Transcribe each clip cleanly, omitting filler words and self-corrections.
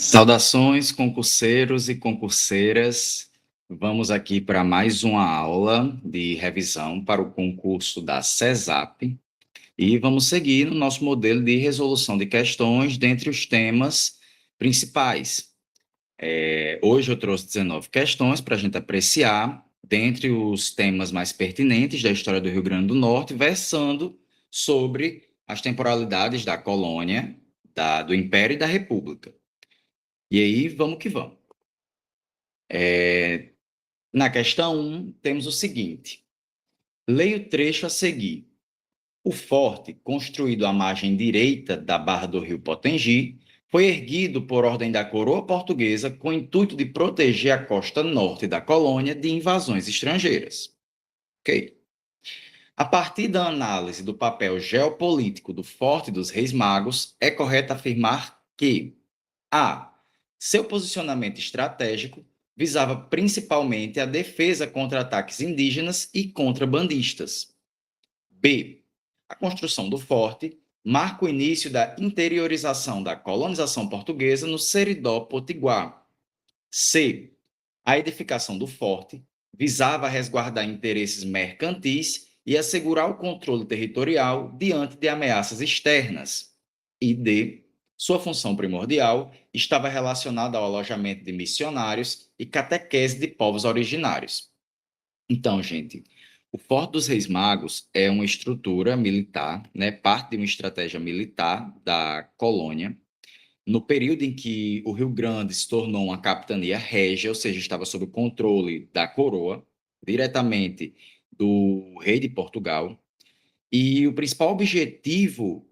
Saudações, concurseiros e concurseiras. Vamos aqui para mais uma aula de revisão para o concurso da CESAP e vamos seguir no nosso modelo de resolução de questões dentre os temas principais. Hoje eu trouxe 19 questões para a gente apreciar dentre os temas mais pertinentes da história do Rio Grande do Norte, versando sobre as temporalidades da colônia, do Império e da República. E aí, vamos que vamos. Na questão 1, temos o seguinte. Leia o trecho a seguir. O forte, construído à margem direita da barra do rio Potengi, foi erguido por ordem da coroa portuguesa com o intuito de proteger a costa norte da colônia de invasões estrangeiras. Ok. A partir da análise do papel geopolítico do Forte dos Reis Magos, é correto afirmar que a. Seu posicionamento estratégico visava principalmente a defesa contra ataques indígenas e contrabandistas. B. A construção do forte marca o início da interiorização da colonização portuguesa no Seridó Potiguar. C. A edificação do forte visava resguardar interesses mercantis e assegurar o controle territorial diante de ameaças externas. E D. Sua função primordial estava relacionada ao alojamento de missionários e catequese de povos originários. Então, gente, o Forte dos Reis Magos é uma estrutura militar, né, parte de uma estratégia militar da colônia, no período em que o Rio Grande se tornou uma capitania régia, ou seja, estava sob o controle da coroa, diretamente do rei de Portugal, e o principal objetivo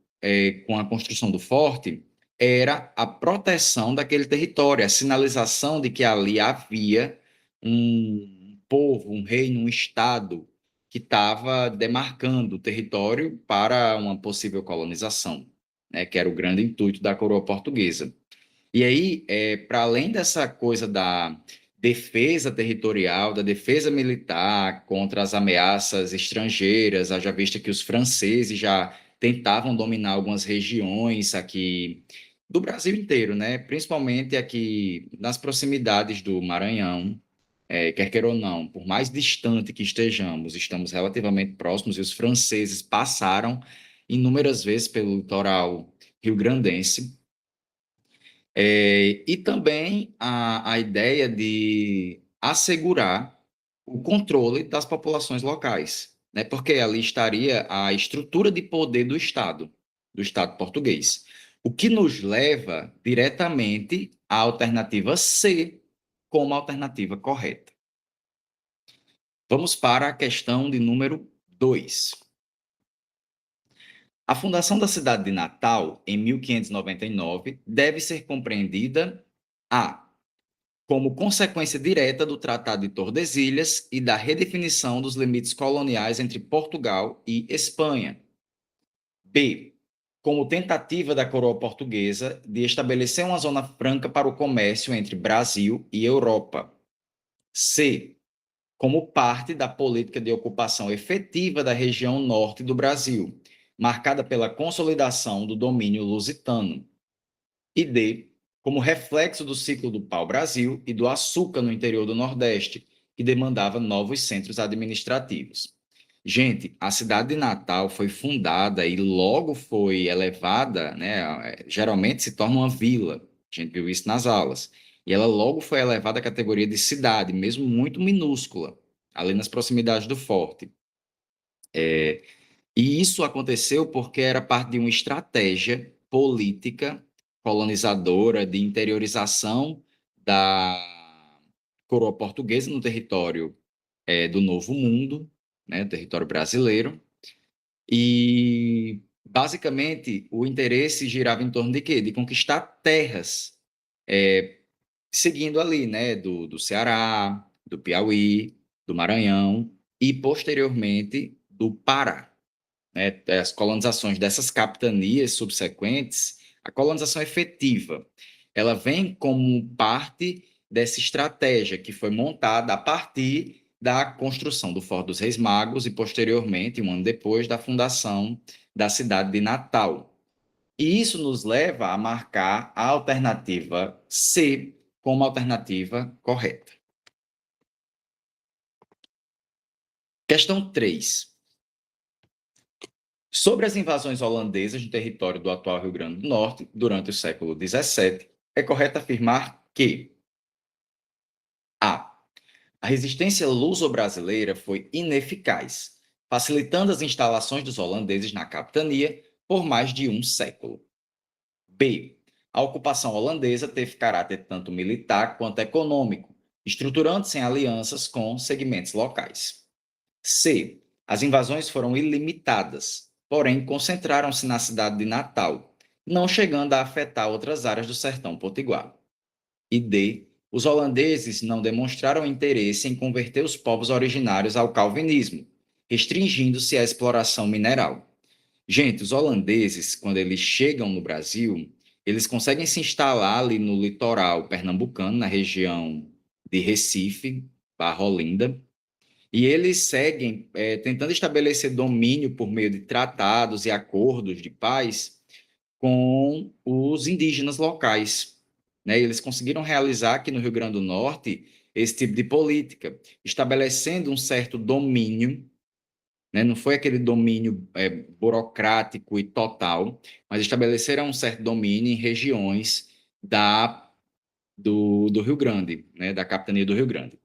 com a construção do forte era a proteção daquele território, a sinalização de que ali havia um povo, um reino, um estado que estava demarcando o território para uma possível colonização, né, que era o grande intuito da coroa portuguesa. E aí, para além dessa coisa da defesa territorial, da defesa militar contra as ameaças estrangeiras, haja vista que os franceses já tentavam dominar algumas regiões aqui do Brasil inteiro, né? Principalmente aqui nas proximidades do Maranhão, quer queira ou não, por mais distante que estejamos, estamos relativamente próximos e os franceses passaram inúmeras vezes pelo litoral rio-grandense. E também a ideia de assegurar o controle das populações locais, né? Porque ali estaria a estrutura de poder do Estado português. O que nos leva diretamente à alternativa C como alternativa correta. Vamos para a questão de número 2. A fundação da cidade de Natal, em 1599, deve ser compreendida a. Como consequência direta do Tratado de Tordesilhas e da redefinição dos limites coloniais entre Portugal e Espanha. B. Como tentativa da coroa portuguesa de estabelecer uma zona franca para o comércio entre Brasil e Europa. C. Como parte da política de ocupação efetiva da região norte do Brasil, marcada pela consolidação do domínio lusitano. E D, como reflexo do ciclo do pau-brasil e do açúcar no interior do Nordeste, que demandava novos centros administrativos. Gente, a cidade de Natal foi fundada e logo foi elevada, né? Geralmente se torna uma vila, a gente viu isso nas aulas, e ela logo foi elevada à categoria de cidade, mesmo muito minúscula, ali nas proximidades do forte. E isso aconteceu porque era parte de uma estratégia política colonizadora de interiorização da coroa portuguesa no território do Novo Mundo, né, território brasileiro. E, basicamente, o interesse girava em torno de quê? De conquistar terras, seguindo ali, né, do Ceará, do Piauí, do Maranhão e, posteriormente, do Pará, né, as colonizações dessas capitanias subsequentes, a colonização efetiva, ela vem como parte dessa estratégia que foi montada a partir da construção do Forte dos Reis Magos e, posteriormente, um ano depois, da fundação da cidade de Natal. E isso nos leva a marcar a alternativa C como alternativa correta. Questão 3. Sobre as invasões holandesas no território do atual Rio Grande do Norte durante o século XVII, é correto afirmar que A. A resistência luso-brasileira foi ineficaz, facilitando as instalações dos holandeses na capitania por mais de um século. B. A ocupação holandesa teve caráter tanto militar quanto econômico, estruturando-se em alianças com segmentos locais. C. As invasões foram ilimitadas, porém concentraram-se na cidade de Natal, não chegando a afetar outras áreas do sertão potiguar. E D. Os holandeses não demonstraram interesse em converter os povos originários ao calvinismo, restringindo-se à exploração mineral. Gente, os holandeses, quando eles chegam no Brasil, eles conseguem se instalar ali no litoral pernambucano, na região de Recife, Barra Olinda, e eles seguem tentando estabelecer domínio por meio de tratados e acordos de paz com os indígenas locais, né? Eles conseguiram realizar aqui no Rio Grande do Norte esse tipo de política, estabelecendo um certo domínio, né? Não foi aquele domínio burocrático e total, mas estabeleceram um certo domínio em regiões do Rio Grande, né? Da capitania do Rio Grande.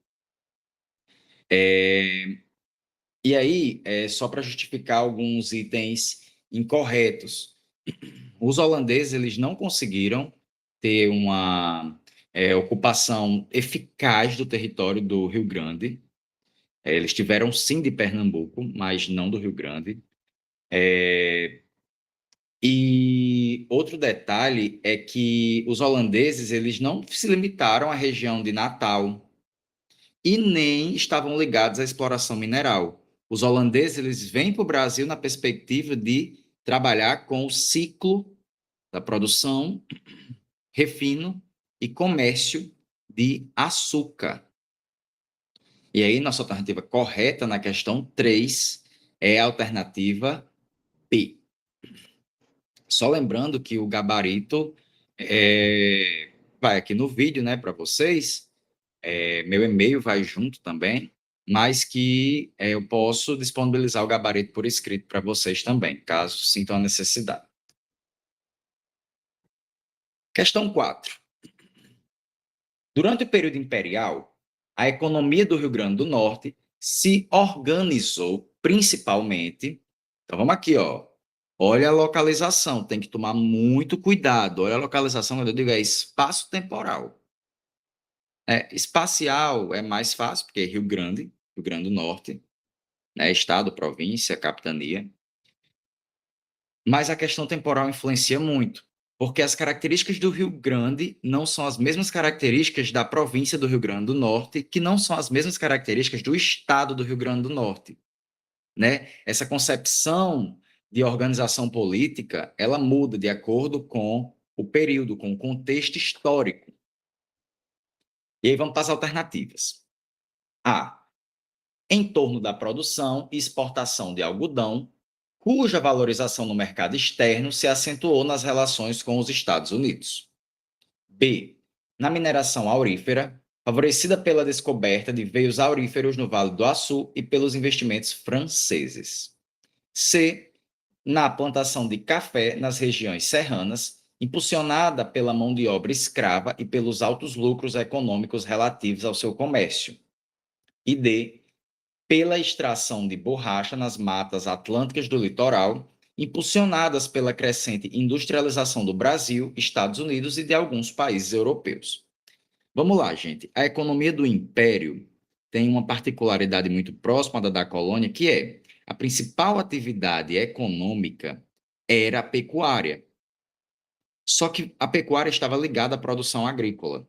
E aí, só para justificar alguns itens incorretos, os holandeses eles não conseguiram ter uma ocupação eficaz do território do Rio Grande. Eles tiveram sim de Pernambuco, mas não do Rio Grande. E outro detalhe é que os holandeses eles não se limitaram à região de Natal e nem estavam ligados à exploração mineral. Os holandeses eles vêm para o Brasil na perspectiva de trabalhar com o ciclo da produção, refino e comércio de açúcar. E aí, nossa alternativa correta na questão 3 é a alternativa B. Só lembrando que o gabarito vai aqui no vídeo, né, para vocês. Meu e-mail vai junto também, mas que eu posso disponibilizar o gabarito por escrito para vocês também, caso sintam a necessidade. Questão 4. Durante o período imperial, a economia do Rio Grande do Norte se organizou principalmente. Então vamos aqui, ó. Olha a localização, tem que tomar muito cuidado. Olha a localização, quando eu digo é espaço-temporal. Espacial é mais fácil, porque é Rio Grande do Norte, né? Estado, província, capitania. Mas a questão temporal influencia muito, porque as características do Rio Grande não são as mesmas características da província do Rio Grande do Norte, que não são as mesmas características do estado do Rio Grande do Norte, né? Essa concepção de organização política, ela muda de acordo com o período, com o contexto histórico. E aí vamos para as alternativas. A. Em torno da produção e exportação de algodão, cuja valorização no mercado externo se acentuou nas relações com os Estados Unidos. B. Na mineração aurífera, favorecida pela descoberta de veios auríferos no Vale do Açu e pelos investimentos franceses. C. Na plantação de café nas regiões serranas, impulsionada pela mão de obra escrava e pelos altos lucros econômicos relativos ao seu comércio. E D. Pela extração de borracha nas matas atlânticas do litoral, impulsionadas pela crescente industrialização do Brasil, Estados Unidos e de alguns países europeus. Vamos lá, gente. A economia do Império tem uma particularidade muito próxima da colônia, que é a principal atividade econômica era a pecuária. Só que a pecuária estava ligada à produção agrícola.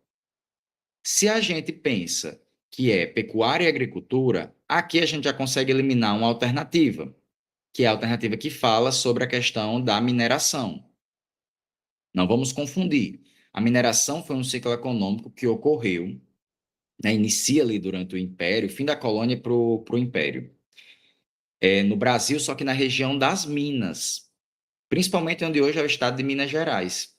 Se a gente pensa que é pecuária e agricultura, aqui a gente já consegue eliminar uma alternativa, que é a alternativa que fala sobre a questão da mineração. Não vamos confundir. A mineração foi um ciclo econômico que ocorreu, né, inicia ali durante o Império, fim da colônia para o Império. No Brasil, só que na região das Minas. principalmente onde hoje é o estado de Minas Gerais.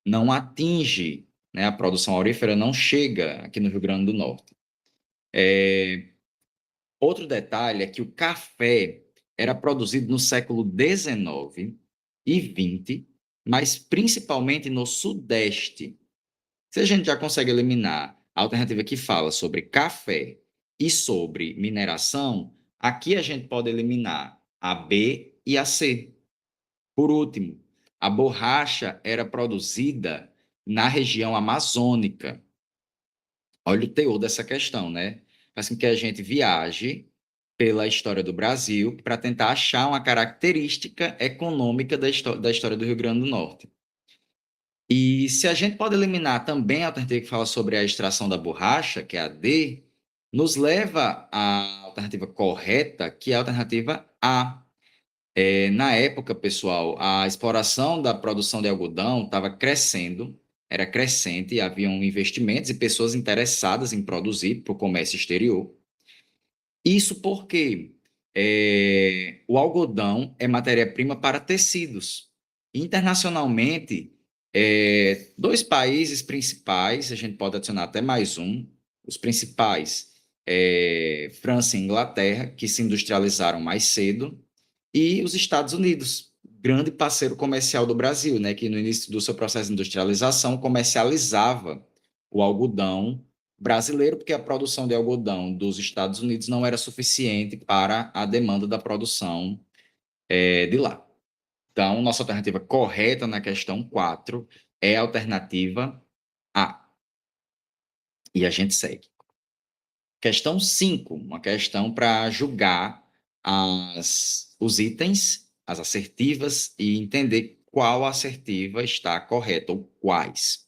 Não atinge, né, a produção aurífera não chega aqui no Rio Grande do Norte. Outro detalhe é que o café era produzido no século XIX e XX, mas principalmente no Sudeste. Se a gente já consegue eliminar a alternativa que fala sobre café e sobre mineração, aqui a gente pode eliminar a B e a C. Por último, a borracha era produzida na região amazônica. Olha o teor dessa questão, né? Faz com que a gente viaje pela história do Brasil para tentar achar uma característica econômica da história do Rio Grande do Norte. E se a gente pode eliminar também a alternativa que fala sobre a extração da borracha, que é a D, nos leva à alternativa correta, que é a alternativa A. Na época, pessoal, a exploração da produção de algodão estava crescendo, era crescente, haviam investimentos e pessoas interessadas em produzir para o comércio exterior. Isso porque o algodão é matéria-prima para tecidos. Internacionalmente, dois países principais, a gente pode adicionar até mais um, os principais, França e Inglaterra, que se industrializaram mais cedo, e os Estados Unidos, grande parceiro comercial do Brasil, né, que no início do seu processo de industrialização comercializava o algodão brasileiro, porque a produção de algodão dos Estados Unidos não era suficiente para a demanda da produção de lá. Então, nossa alternativa correta na questão 4 é a alternativa A. E a gente segue. Questão 5, uma questão para julgar os itens, as assertivas, e entender qual assertiva está correta ou quais.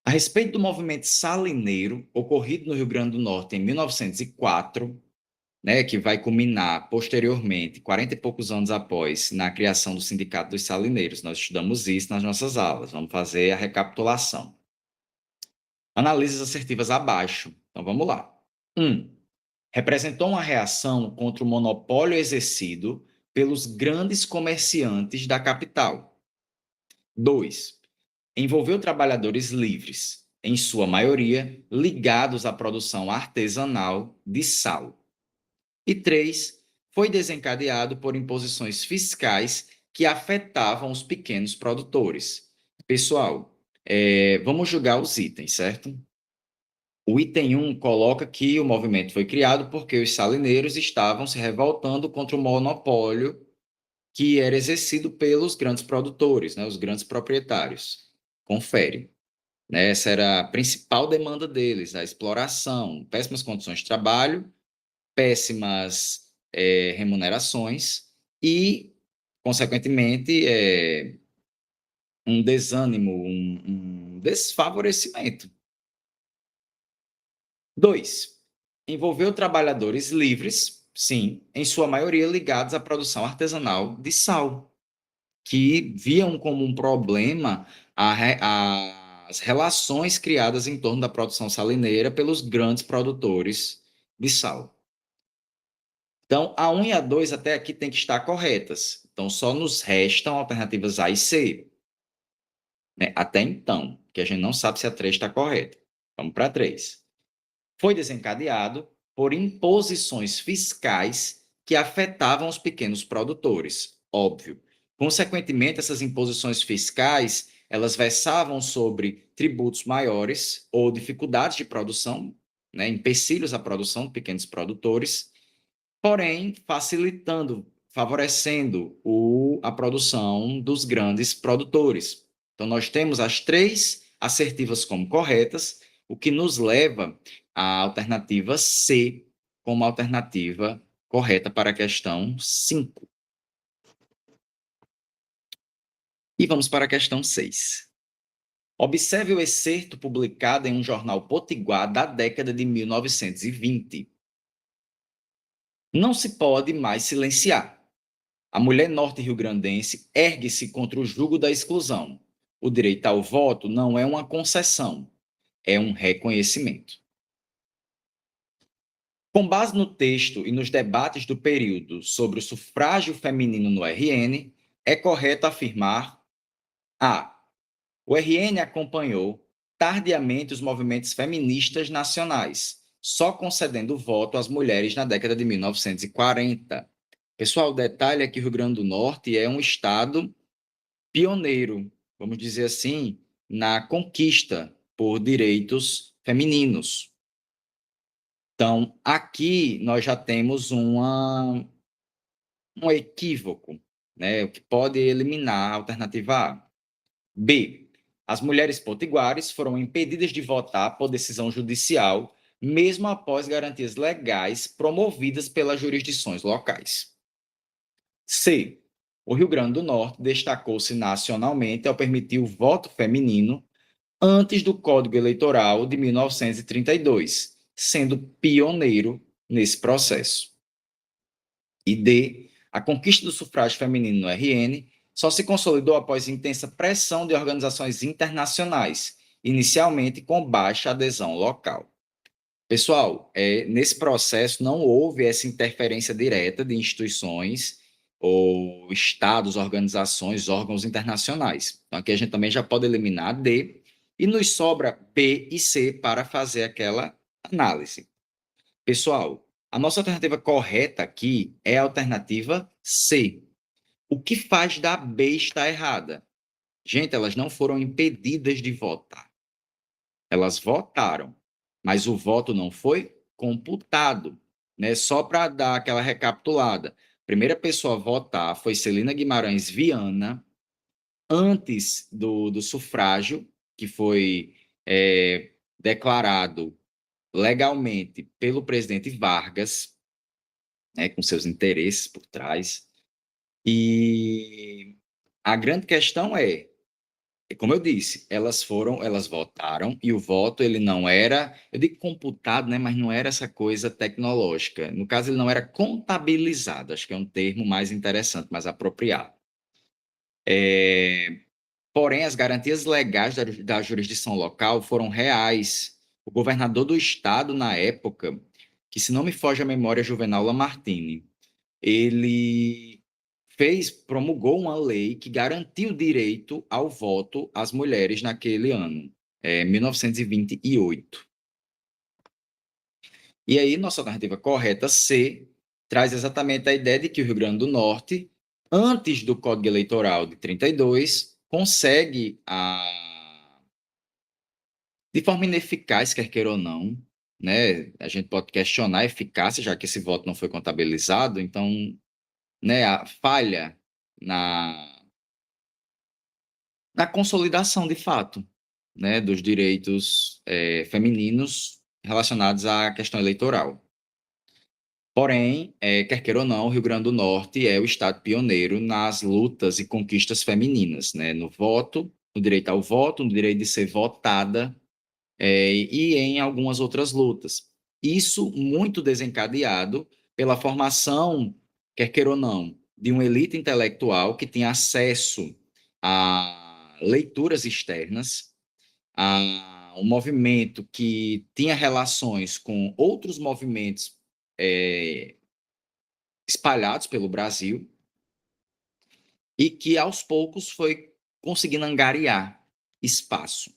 A respeito do movimento salineiro ocorrido no Rio Grande do Norte em 1904, né, que vai culminar posteriormente, 40 e poucos anos após, na criação do Sindicato dos Salineiros. Nós estudamos isso nas nossas aulas. Vamos fazer a recapitulação. Analise as assertivas abaixo. Então, vamos lá. 1. Representou uma reação contra o monopólio exercido pelos grandes comerciantes da capital. 2. Envolveu trabalhadores livres, em sua maioria ligados à produção artesanal de sal. E 3. Foi desencadeado por imposições fiscais que afetavam os pequenos produtores. Pessoal, vamos julgar os itens, certo? O item 1 coloca que o movimento foi criado porque os salineiros estavam se revoltando contra o monopólio que era exercido pelos grandes produtores, né, os grandes proprietários. Confere. Né, essa era a principal demanda deles, a exploração, péssimas condições de trabalho, péssimas remunerações e, consequentemente, um desânimo, um desfavorecimento. 2. Envolveu trabalhadores livres, sim, em sua maioria ligados à produção artesanal de sal, que viam como um problema as relações criadas em torno da produção salineira pelos grandes produtores de sal. Então, a 1 e a 2 até aqui tem que estar corretas. Então, só nos restam alternativas A e C. Né? Até então, que a gente não sabe se a 3 está correta. Vamos para a 3. Foi desencadeado por imposições fiscais que afetavam os pequenos produtores. Óbvio. Consequentemente, essas imposições fiscais, elas versavam sobre tributos maiores ou dificuldades de produção, né, empecilhos à produção de pequenos produtores, porém favorecendo a produção dos grandes produtores. Então, nós temos as 3 assertivas como corretas, o que nos leva à alternativa C como alternativa correta para a questão 5. E vamos para a questão 6. Observe o excerto publicado em um jornal potiguar da década de 1920. Não se pode mais silenciar. A mulher norte-riograndense ergue-se contra o jugo da exclusão. O direito ao voto não é uma concessão, é um reconhecimento. Com base no texto e nos debates do período sobre o sufrágio feminino no RN, é correto afirmar: A. O RN acompanhou tardiamente os movimentos feministas nacionais, só concedendo voto às mulheres na década de 1940. Pessoal, o detalhe é que o Rio Grande do Norte é um estado pioneiro, vamos dizer assim, na conquista por direitos femininos. Então, aqui nós já temos um equívoco, né, o que pode eliminar a alternativa A. B. As mulheres potiguares foram impedidas de votar por decisão judicial, mesmo após garantias legais promovidas pelas jurisdições locais. C. O Rio Grande do Norte destacou-se nacionalmente ao permitir o voto feminino antes do Código Eleitoral de 1932, sendo pioneiro nesse processo. E D. A conquista do sufrágio feminino no RN só se consolidou após intensa pressão de organizações internacionais, inicialmente com baixa adesão local. Pessoal, nesse processo não houve essa interferência direta de instituições ou estados, organizações, órgãos internacionais. Então, aqui a gente também já pode eliminar D e nos sobra B e C para fazer aquela análise. Pessoal, a nossa alternativa correta aqui é a alternativa C. O que faz da B estar errada? Gente, elas não foram impedidas de votar. Elas votaram, mas o voto não foi computado, né? Só para dar aquela recapitulada. A primeira pessoa a votar foi Celina Guimarães Viana, antes do sufrágio, que foi declarado legalmente pelo presidente Vargas, né, com seus interesses por trás. E a grande questão como eu disse, elas votaram e o voto ele não era, eu digo computado, né, mas não era essa coisa tecnológica. No caso, ele não era contabilizado, acho que é um termo mais interessante, mais apropriado. Porém, as garantias legais da jurisdição local foram reais. O governador do estado, na época, que se não me foge a memória, Juvenal Lamartine, ele promulgou uma lei que garantiu o direito ao voto às mulheres naquele ano, 1928. E aí, nossa alternativa correta, C, traz exatamente a ideia de que o Rio Grande do Norte, antes do Código Eleitoral de 32, consegue, de forma ineficaz, quer queira ou não, né? A gente pode questionar a eficácia, já que esse voto não foi contabilizado, então, né, a falha na consolidação, de fato, né, dos direitos femininos relacionados à questão eleitoral. Porém, quer queira ou não, o Rio Grande do Norte é o estado pioneiro nas lutas e conquistas femininas, né, no voto, no direito ao voto, no direito de ser votada, e em algumas outras lutas. Isso muito desencadeado pela formação, quer queira ou não, de uma elite intelectual que tem acesso a leituras externas, a um movimento que tinha relações com outros movimentos espalhados pelo Brasil e que, aos poucos, foi conseguindo angariar espaço.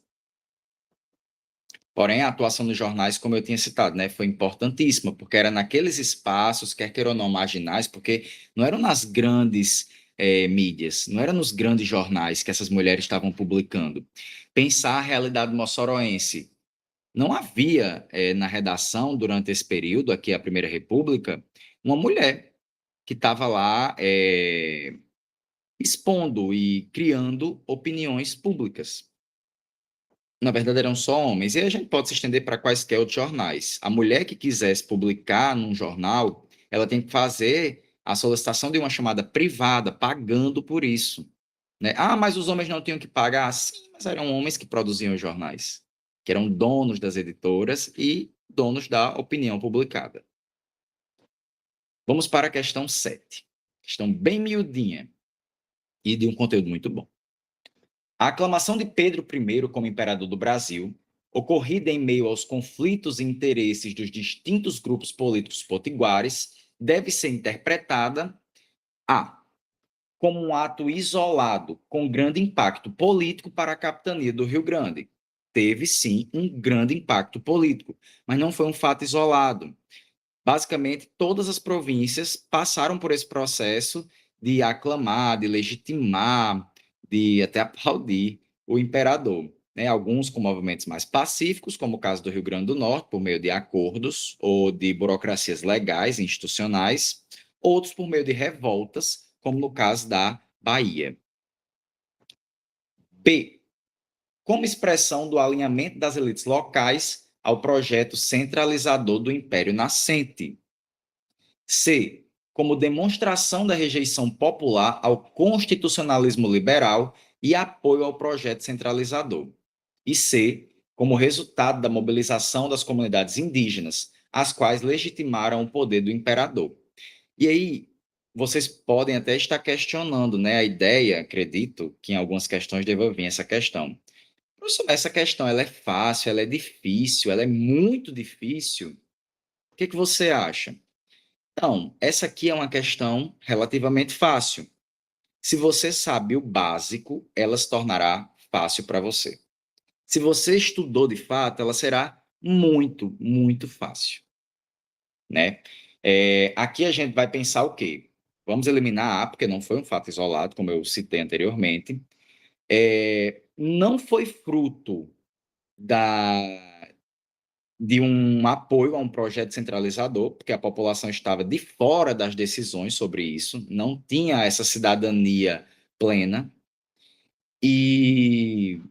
Porém, a atuação nos jornais, como eu tinha citado, né, foi importantíssima, porque era naqueles espaços, quer queira ou não, marginais, porque não eram nas grandes mídias, não eram nos grandes jornais que essas mulheres estavam publicando. Pensar a realidade moçoroense. Não havia na redação, durante esse período, aqui a Primeira República, uma mulher que estava lá expondo e criando opiniões públicas. Na verdade, eram só homens. E a gente pode se estender para quaisquer outros jornais. A mulher que quisesse publicar num jornal, ela tem que fazer a solicitação de uma chamada privada, pagando por isso. Né? Ah, mas os homens não tinham que pagar? Sim, mas eram homens que produziam os jornais, que eram donos das editoras e donos da opinião publicada. Vamos para a questão 7. Questão bem miudinha e de um conteúdo muito bom. A aclamação de Pedro I como imperador do Brasil ocorrida em meio aos conflitos e interesses dos distintos grupos políticos potiguares, deve ser interpretada a como um ato isolado, com grande impacto político para a capitania do Rio Grande. Teve, sim, um grande impacto político, mas não foi um fato isolado. Basicamente, todas as províncias passaram por esse processo de aclamar, de legitimar, de até aplaudir o imperador. Né? Alguns com movimentos mais pacíficos, como o caso do Rio Grande do Norte, por meio de acordos ou de burocracias legais e institucionais, outros por meio de revoltas, como no caso da Bahia. B. Como expressão do alinhamento das elites locais ao projeto centralizador do Império nascente. C. Como demonstração da rejeição popular ao constitucionalismo liberal e apoio ao projeto centralizador. E C. Como resultado da mobilização das comunidades indígenas, as quais legitimaram o poder do imperador. E aí, vocês podem até estar questionando, né, a ideia, acredito, que em algumas questões deva vir essa questão. Professor, essa questão, ela é fácil, ela é difícil, ela é muito difícil. O que você acha? Então, essa aqui é uma questão relativamente fácil. Se você sabe o básico, ela se tornará fácil para você. Se você estudou de fato, ela será muito, muito fácil, né? Aqui a gente vai pensar o quê? Vamos eliminar A, porque não foi um fato isolado, como eu citei anteriormente. Não foi fruto de um apoio a um projeto centralizador, porque a população estava de fora das decisões sobre isso, não tinha essa cidadania plena. E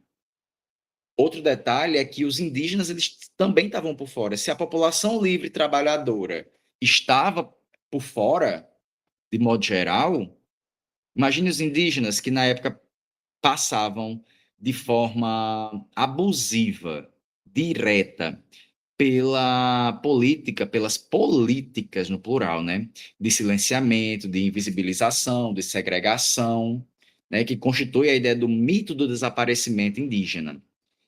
outro detalhe é que os indígenas eles também estavam por fora. Se a população livre trabalhadora estava por fora, de modo geral, imagine os indígenas que na época passavam de forma abusiva, direta, pelas políticas no plural, né, de silenciamento, de invisibilização, de segregação, né, que constitui a ideia do mito do desaparecimento indígena.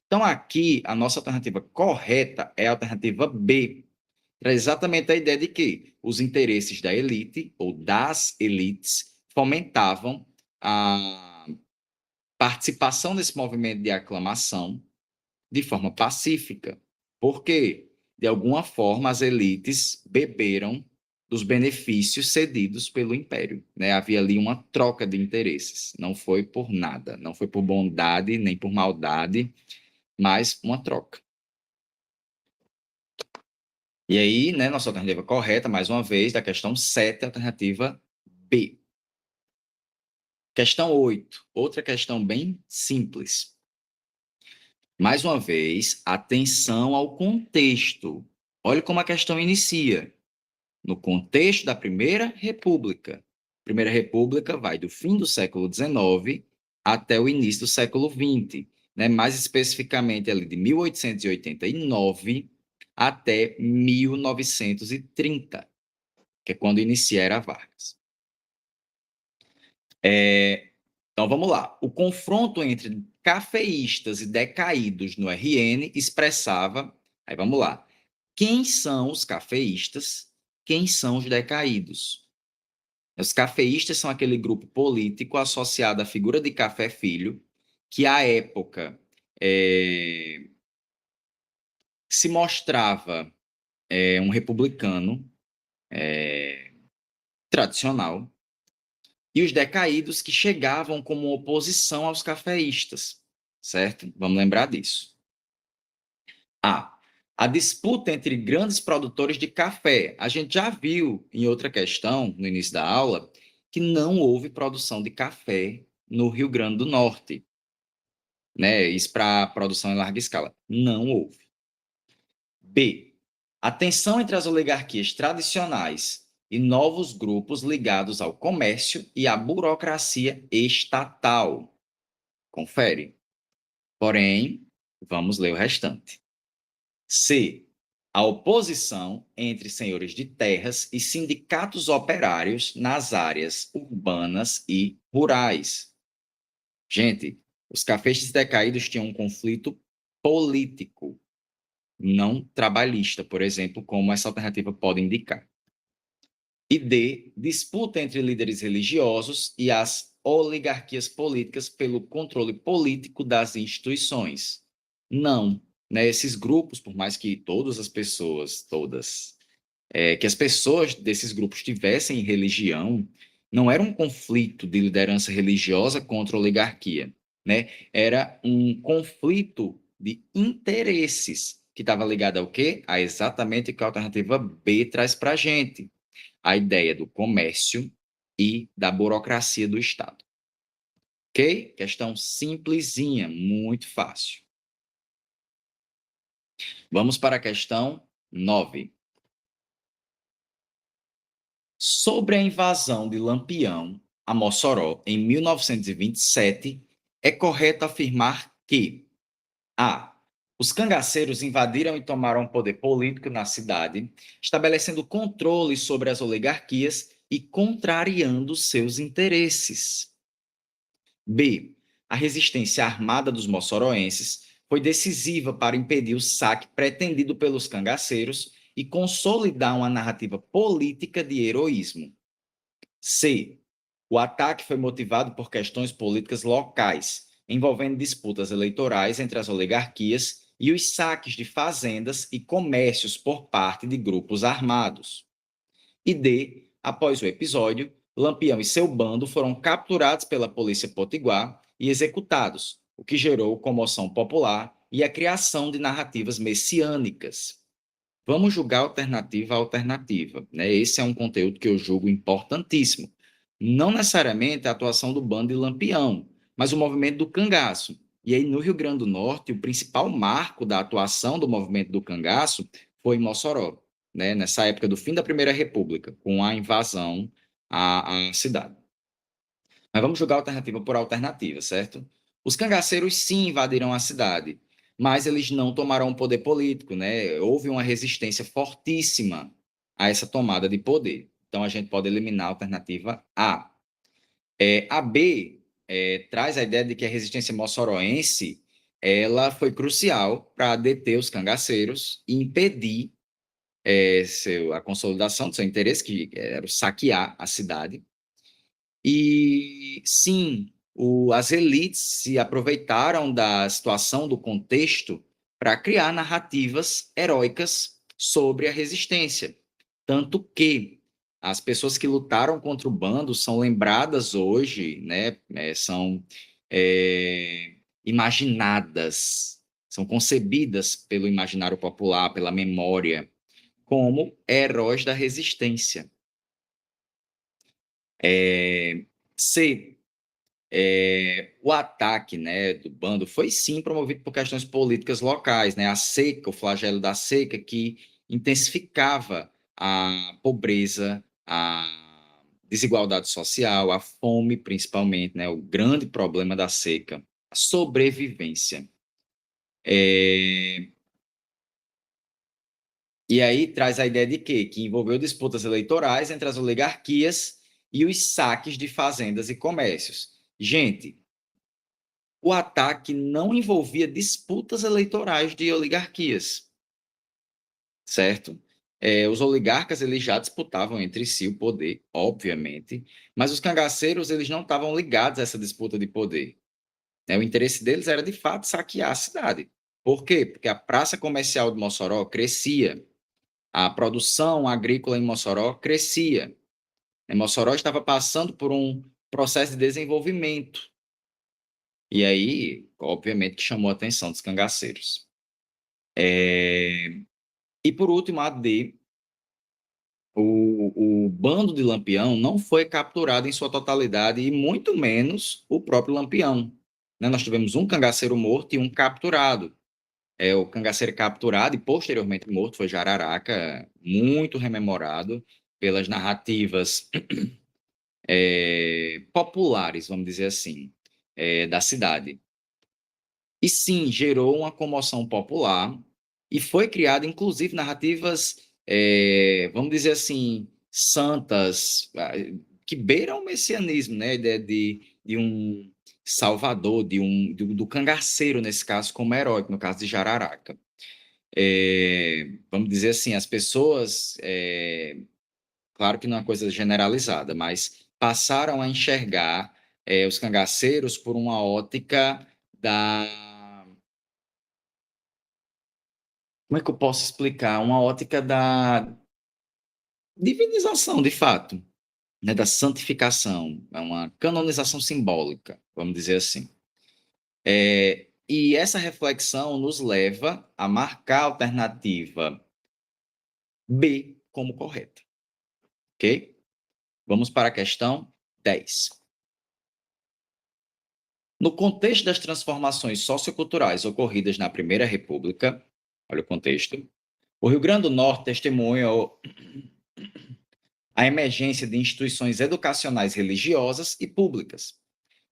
Então, aqui, a nossa alternativa correta é a alternativa B. Traz exatamente a ideia de que os interesses da elite, ou das elites, fomentavam a participação nesse movimento de aclamação de forma pacífica. Porque, de alguma forma, as elites beberam dos benefícios cedidos pelo império. Né? Havia ali uma troca de interesses. Não foi por nada, não foi por bondade nem por maldade, mas uma troca. E aí, né, nossa alternativa correta, mais uma vez, da questão 7, alternativa B. Questão 8, outra questão bem simples. Mais uma vez, atenção ao contexto. Olha como a questão inicia. No contexto da Primeira República. A Primeira República vai do fim do século XIX até o início do século XX, né? Mais especificamente ali de 1889 até 1930, que é quando inicia a Era Vargas. Então vamos lá. O confronto entre cafeístas e decaídos no RN expressava, aí vamos lá, quem são os cafeístas, quem são os decaídos. Os cafeístas são aquele grupo político associado à figura de Café Filho, que à época se mostrava um republicano tradicional, e os decaídos que chegavam como oposição aos cafeístas, certo? Vamos lembrar disso. A disputa entre grandes produtores de café. A gente já viu em outra questão, no início da aula, que não houve produção de café no Rio Grande do Norte, né? Isso para produção em larga escala. Não houve. B. A tensão entre as oligarquias tradicionais e novos grupos ligados ao comércio e à burocracia estatal. Confere. Porém, vamos ler o restante. C. A oposição entre senhores de terras e sindicatos operários nas áreas urbanas e rurais. Gente, os cafeístas decaídos tinham um conflito político não trabalhista, por exemplo, como essa alternativa pode indicar. E D, disputa entre líderes religiosos e as oligarquias políticas pelo controle político das instituições. Não, né? Esses grupos, por mais que todas as pessoas, que as pessoas desses grupos tivessem religião, não era um conflito de liderança religiosa contra a oligarquia, né? Era um conflito de interesses que estava ligado ao quê? A exatamente o que a alternativa B traz para a gente, a ideia do comércio e da burocracia do Estado. Ok? Questão simplesinha, muito fácil. Vamos para a questão 9. Sobre a invasão de Lampião a Mossoró em 1927, é correto afirmar que a. Os cangaceiros invadiram e tomaram poder político na cidade, estabelecendo controle sobre as oligarquias e contrariando seus interesses. B. A resistência armada dos moçoroenses foi decisiva para impedir o saque pretendido pelos cangaceiros e consolidar uma narrativa política de heroísmo. C. O ataque foi motivado por questões políticas locais, envolvendo disputas eleitorais entre as oligarquias e os saques de fazendas e comércios por parte de grupos armados. E D. Após o episódio, Lampião e seu bando foram capturados pela polícia potiguar e executados, o que gerou comoção popular e a criação de narrativas messiânicas. Vamos julgar alternativa a alternativa, né? Esse é um conteúdo que eu julgo importantíssimo. Não necessariamente a atuação do bando de Lampião, mas o movimento do cangaço. E aí, no Rio Grande do Norte, o principal marco da atuação do movimento do cangaço foi em Mossoró, né? Nessa época do fim da Primeira República, com a invasão à cidade. Mas vamos julgar alternativa por alternativa, certo? Os cangaceiros sim invadiram a cidade, mas eles não tomaram o poder político, né? Houve uma resistência fortíssima a essa tomada de poder. Então a gente pode eliminar a alternativa A. A B traz a ideia de que a resistência moçoroense ela foi crucial para deter os cangaceiros e impedir a consolidação do seu interesse, que era o saquear a cidade. E sim, as elites se aproveitaram da situação, do contexto, para criar narrativas heróicas sobre a resistência. Tanto que as pessoas que lutaram contra o bando são lembradas hoje, né, são imaginadas, são concebidas pelo imaginário popular, pela memória, como heróis da resistência. C. O ataque, né, do bando foi sim promovido por questões políticas locais, né? A seca, o flagelo da seca, que intensificava a pobreza, a desigualdade social, a fome, principalmente, né? O grande problema da seca, a sobrevivência. E aí traz a ideia de quê? Que envolveu disputas eleitorais entre as oligarquias e os saques de fazendas e comércios. Gente, o ataque não envolvia disputas eleitorais de oligarquias, certo? Os oligarcas eles já disputavam entre si o poder, obviamente, mas os cangaceiros eles não estavam ligados a essa disputa de poder. O interesse deles era, de fato, saquear a cidade. Por quê? Porque a praça comercial de Mossoró crescia, a produção agrícola em Mossoró crescia. Mossoró estava passando por um processo de desenvolvimento. E aí, obviamente, que chamou a atenção dos cangaceiros. E por último, a D, o bando de Lampião não foi capturado em sua totalidade, e muito menos o próprio Lampião. Nós tivemos um cangaceiro morto e um capturado. O cangaceiro capturado e posteriormente morto foi Jararaca, muito rememorado pelas narrativas populares, vamos dizer assim, da cidade. E sim, gerou uma comoção popular e foi criada, inclusive, narrativas, vamos dizer assim, santas, que beiram o messianismo, né? A ideia de um salvador, do cangaceiro, nesse caso, como herói, no caso de Jararaca. vamos dizer assim, as pessoas, claro que não é uma coisa generalizada, mas passaram a enxergar os cangaceiros por uma ótica da... Como é que eu posso explicar? Uma ótica da divinização, de fato, né? Da santificação, é uma canonização simbólica, vamos dizer assim. E essa reflexão nos leva a marcar a alternativa B como correta, ok? Vamos para a questão 10. No contexto das transformações socioculturais ocorridas na Primeira República, olha o contexto, o Rio Grande do Norte testemunhou a emergência de instituições educacionais religiosas e públicas.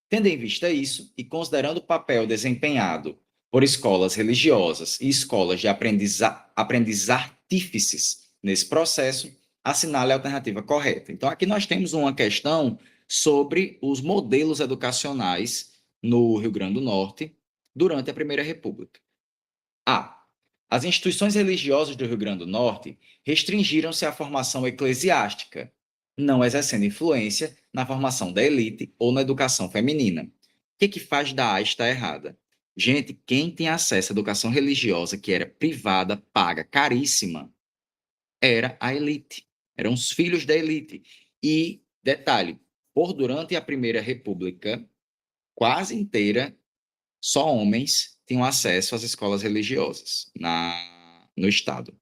Tendo em vista isso, e considerando o papel desempenhado por escolas religiosas e escolas de artífices nesse processo, assinale a alternativa correta. Então, aqui nós temos uma questão sobre os modelos educacionais no Rio Grande do Norte durante a Primeira República. A. As instituições religiosas do Rio Grande do Norte restringiram-se à formação eclesiástica, não exercendo influência na formação da elite ou na educação feminina. O que faz da A estar errada? Gente, quem tem acesso à educação religiosa, que era privada, paga, caríssima, era a elite. Eram os filhos da elite. E, detalhe, durante a Primeira República, quase inteira, só homens tinham acesso às escolas religiosas no Estado.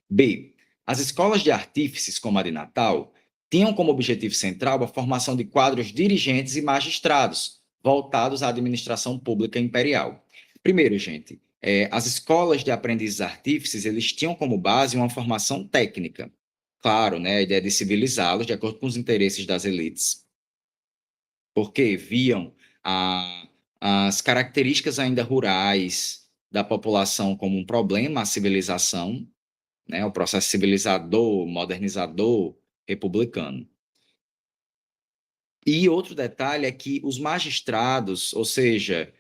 B. As escolas de artífices, como a de Natal, tinham como objetivo central a formação de quadros dirigentes e magistrados, voltados à administração pública imperial. Primeiro, gente, as escolas de aprendizes artífices, eles tinham como base uma formação técnica. Claro, né, a ideia de civilizá-los de acordo com os interesses das elites. Porque viam as características ainda rurais da população como um problema à civilização, né, o processo civilizador, modernizador, republicano. E outro detalhe é que os magistrados, ou seja,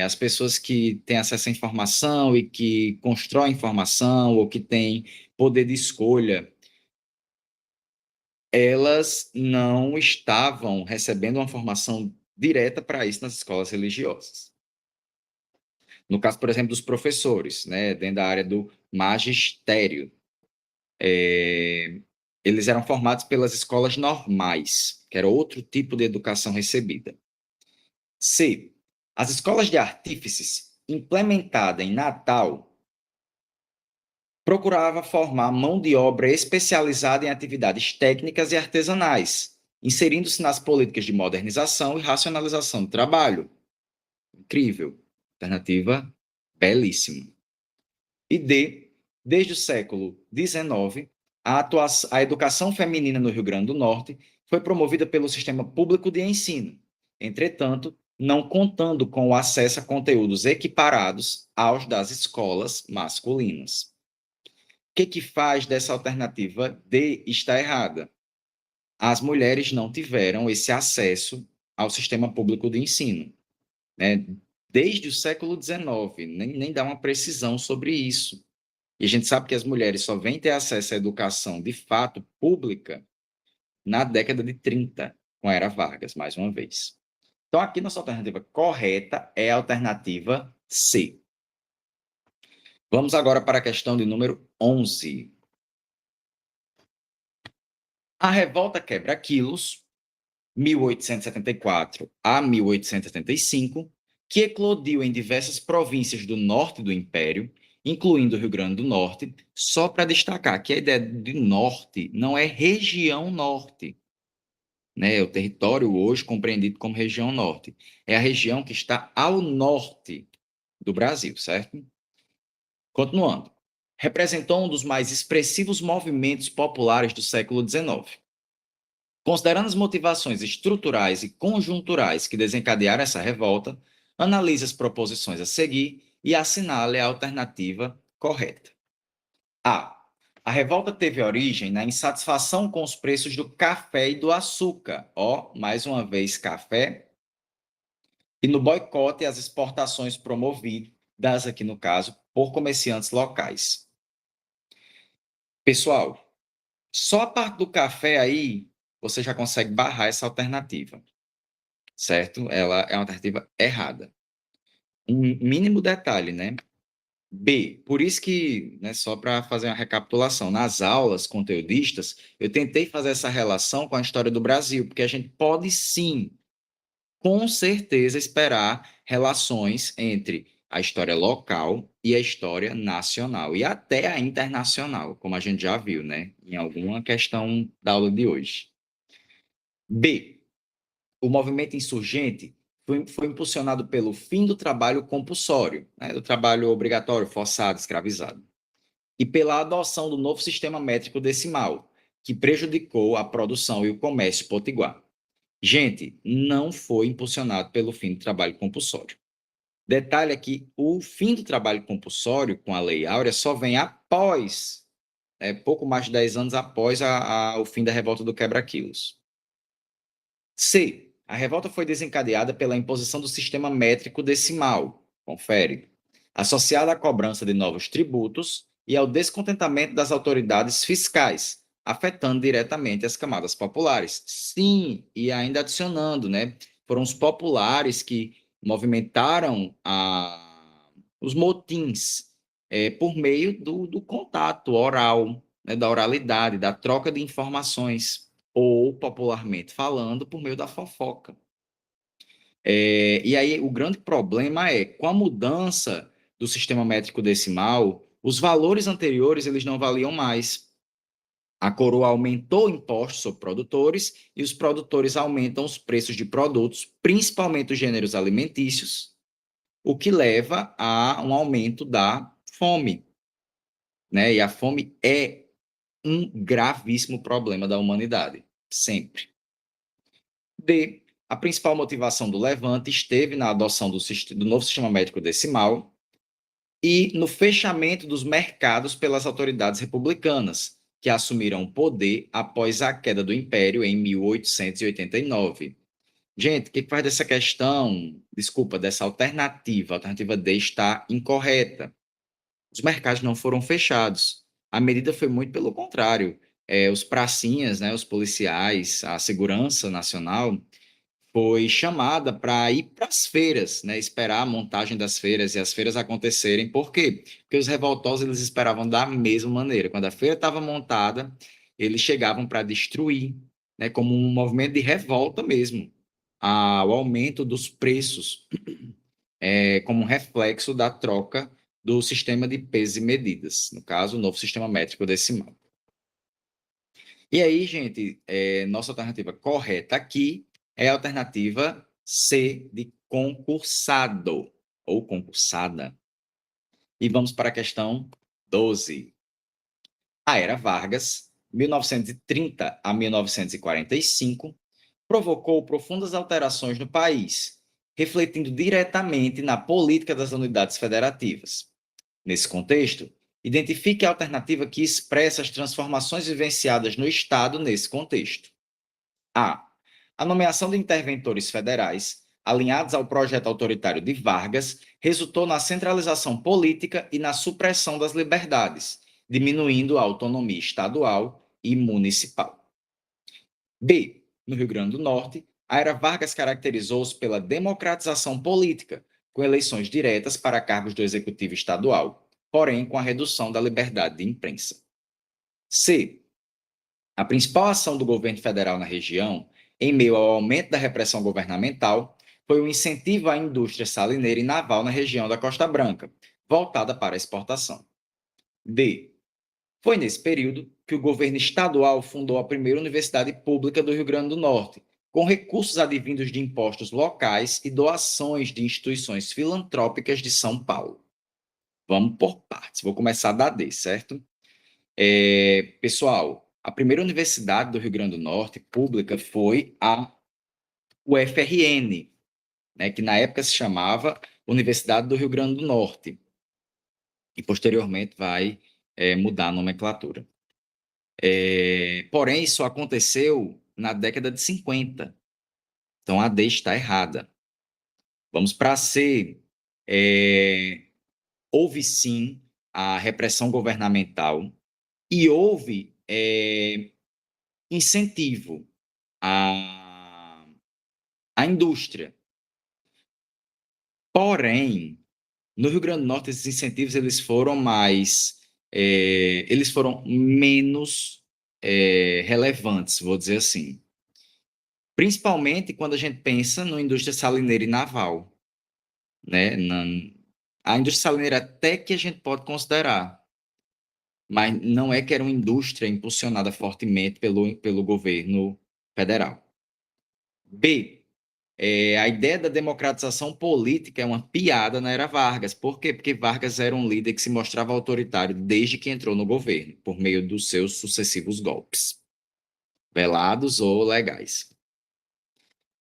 as pessoas que têm acesso à informação e que constroem informação ou que têm poder de escolha, elas não estavam recebendo uma formação direta para isso nas escolas religiosas. No caso, por exemplo, dos professores, né, dentro da área do magistério, eles eram formados pelas escolas normais, que era outro tipo de educação recebida. C. As escolas de artífices, implementada em Natal, procurava formar mão de obra especializada em atividades técnicas e artesanais, inserindo-se nas políticas de modernização e racionalização do trabalho. Incrível. Alternativa belíssima. E D. Desde o século XIX, a educação feminina no Rio Grande do Norte foi promovida pelo sistema público de ensino, entretanto, não contando com o acesso a conteúdos equiparados aos das escolas masculinas. O que faz dessa alternativa D estar errada? As mulheres não tiveram esse acesso ao sistema público de ensino, né? Desde o século XIX, nem dá uma precisão sobre isso. E a gente sabe que as mulheres só vêm ter acesso à educação de fato pública na década de 30, com a Era Vargas, mais uma vez. Então, aqui nossa alternativa correta é a alternativa C. Vamos agora para a questão de número 11. A revolta Quebra-Quilos, 1874 a 1875, que eclodiu em diversas províncias do norte do Império, incluindo o Rio Grande do Norte, só para destacar que a ideia de norte não é região norte, né? O território hoje compreendido como região norte. É a região que está ao norte do Brasil, certo? Continuando. Representou um dos mais expressivos movimentos populares do século XIX. Considerando as motivações estruturais e conjunturais que desencadearam essa revolta, analise as proposições a seguir e assinale a alternativa correta. A. A revolta teve origem na insatisfação com os preços do café e do açúcar, mais uma vez café, e no boicote às exportações promovidas, aqui no caso, por comerciantes locais. Pessoal, só a parte do café aí, você já consegue barrar essa alternativa, certo? Ela é uma alternativa errada. Um mínimo detalhe, né? B, por isso que, né, só para fazer uma recapitulação, nas aulas conteudistas, eu tentei fazer essa relação com a história do Brasil, porque a gente pode sim, com certeza, esperar relações entre a história local e a história nacional, e até a internacional, como a gente já viu, né, em alguma questão da aula de hoje. B, o movimento insurgente foi impulsionado pelo fim do trabalho compulsório, né, do trabalho obrigatório, forçado, escravizado, e pela adoção do novo sistema métrico decimal, que prejudicou a produção e o comércio potiguar. Gente, não foi impulsionado pelo fim do trabalho compulsório. Detalhe é que o fim do trabalho compulsório com a Lei Áurea só vem após, pouco mais de 10 anos após o fim da revolta do quebra-quilos. C. A revolta foi desencadeada pela imposição do sistema métrico decimal, confere, associada à cobrança de novos tributos e ao descontentamento das autoridades fiscais, afetando diretamente as camadas populares. Sim, e ainda adicionando, né? Foram os populares que movimentaram os motins por meio do contato oral, né, da oralidade, da troca de informações ou, popularmente falando, por meio da fofoca. E aí o grande problema é, com a mudança do sistema métrico decimal, os valores anteriores eles não valiam mais. A coroa aumentou impostos sobre produtores e os produtores aumentam os preços de produtos, principalmente os gêneros alimentícios, o que leva a um aumento da fome, né? E a fome é um gravíssimo problema da humanidade, sempre. D. A principal motivação do levante esteve na adoção do novo sistema métrico decimal e no fechamento dos mercados pelas autoridades republicanas, que assumiram o poder após a queda do Império em 1889. Gente, o que faz dessa questão, desculpa, dessa alternativa? A alternativa D está incorreta. Os mercados não foram fechados. A medida foi muito pelo contrário. Os pracinhas, né, os policiais, a segurança nacional foi chamada para ir para as feiras, né, esperar a montagem das feiras e as feiras acontecerem. Por quê? Porque os revoltosos eles esperavam da mesma maneira. Quando a feira estava montada, eles chegavam para destruir, né, como um movimento de revolta mesmo, o aumento dos preços, como um reflexo da troca do sistema de pesos e medidas, no caso, o novo sistema métrico decimal. E aí, gente, nossa alternativa correta aqui é a alternativa C, de concursado ou concursada. E vamos para a questão 12. A Era Vargas, 1930 a 1945, provocou profundas alterações no país, refletindo diretamente na política das unidades federativas. Nesse contexto, identifique a alternativa que expressa as transformações vivenciadas no Estado nesse contexto. A. A nomeação de interventores federais, alinhados ao projeto autoritário de Vargas, resultou na centralização política e na supressão das liberdades, diminuindo a autonomia estadual e municipal. B. No Rio Grande do Norte, a era Vargas caracterizou-se pela democratização política, com eleições diretas para cargos do executivo estadual, porém com a redução da liberdade de imprensa. C. A principal ação do governo federal na região, em meio ao aumento da repressão governamental, foi o incentivo à indústria salineira e naval na região da Costa Branca, voltada para a exportação. D. Foi nesse período que o governo estadual fundou a primeira universidade pública do Rio Grande do Norte, com recursos advindos de impostos locais e doações de instituições filantrópicas de São Paulo. Vamos por partes. Vou começar da D, certo? Pessoal, a primeira universidade do Rio Grande do Norte pública foi a UFRN, né, que na época se chamava Universidade do Rio Grande do Norte, e posteriormente vai mudar a nomenclatura. Porém, isso aconteceu na década de 50. Então, a D está errada. Vamos para a C. houve sim a repressão governamental e houve incentivo à indústria. Porém, no Rio Grande do Norte, esses incentivos eles foram menos relevantes, vou dizer assim. Principalmente quando a gente pensa na indústria salineira e naval, né? A indústria salineira até que a gente pode considerar, mas não é que era uma indústria impulsionada fortemente pelo governo federal. B, a ideia da democratização política é uma piada na era Vargas. Por quê? Porque Vargas era um líder que se mostrava autoritário desde que entrou no governo, por meio dos seus sucessivos golpes, velados ou legais.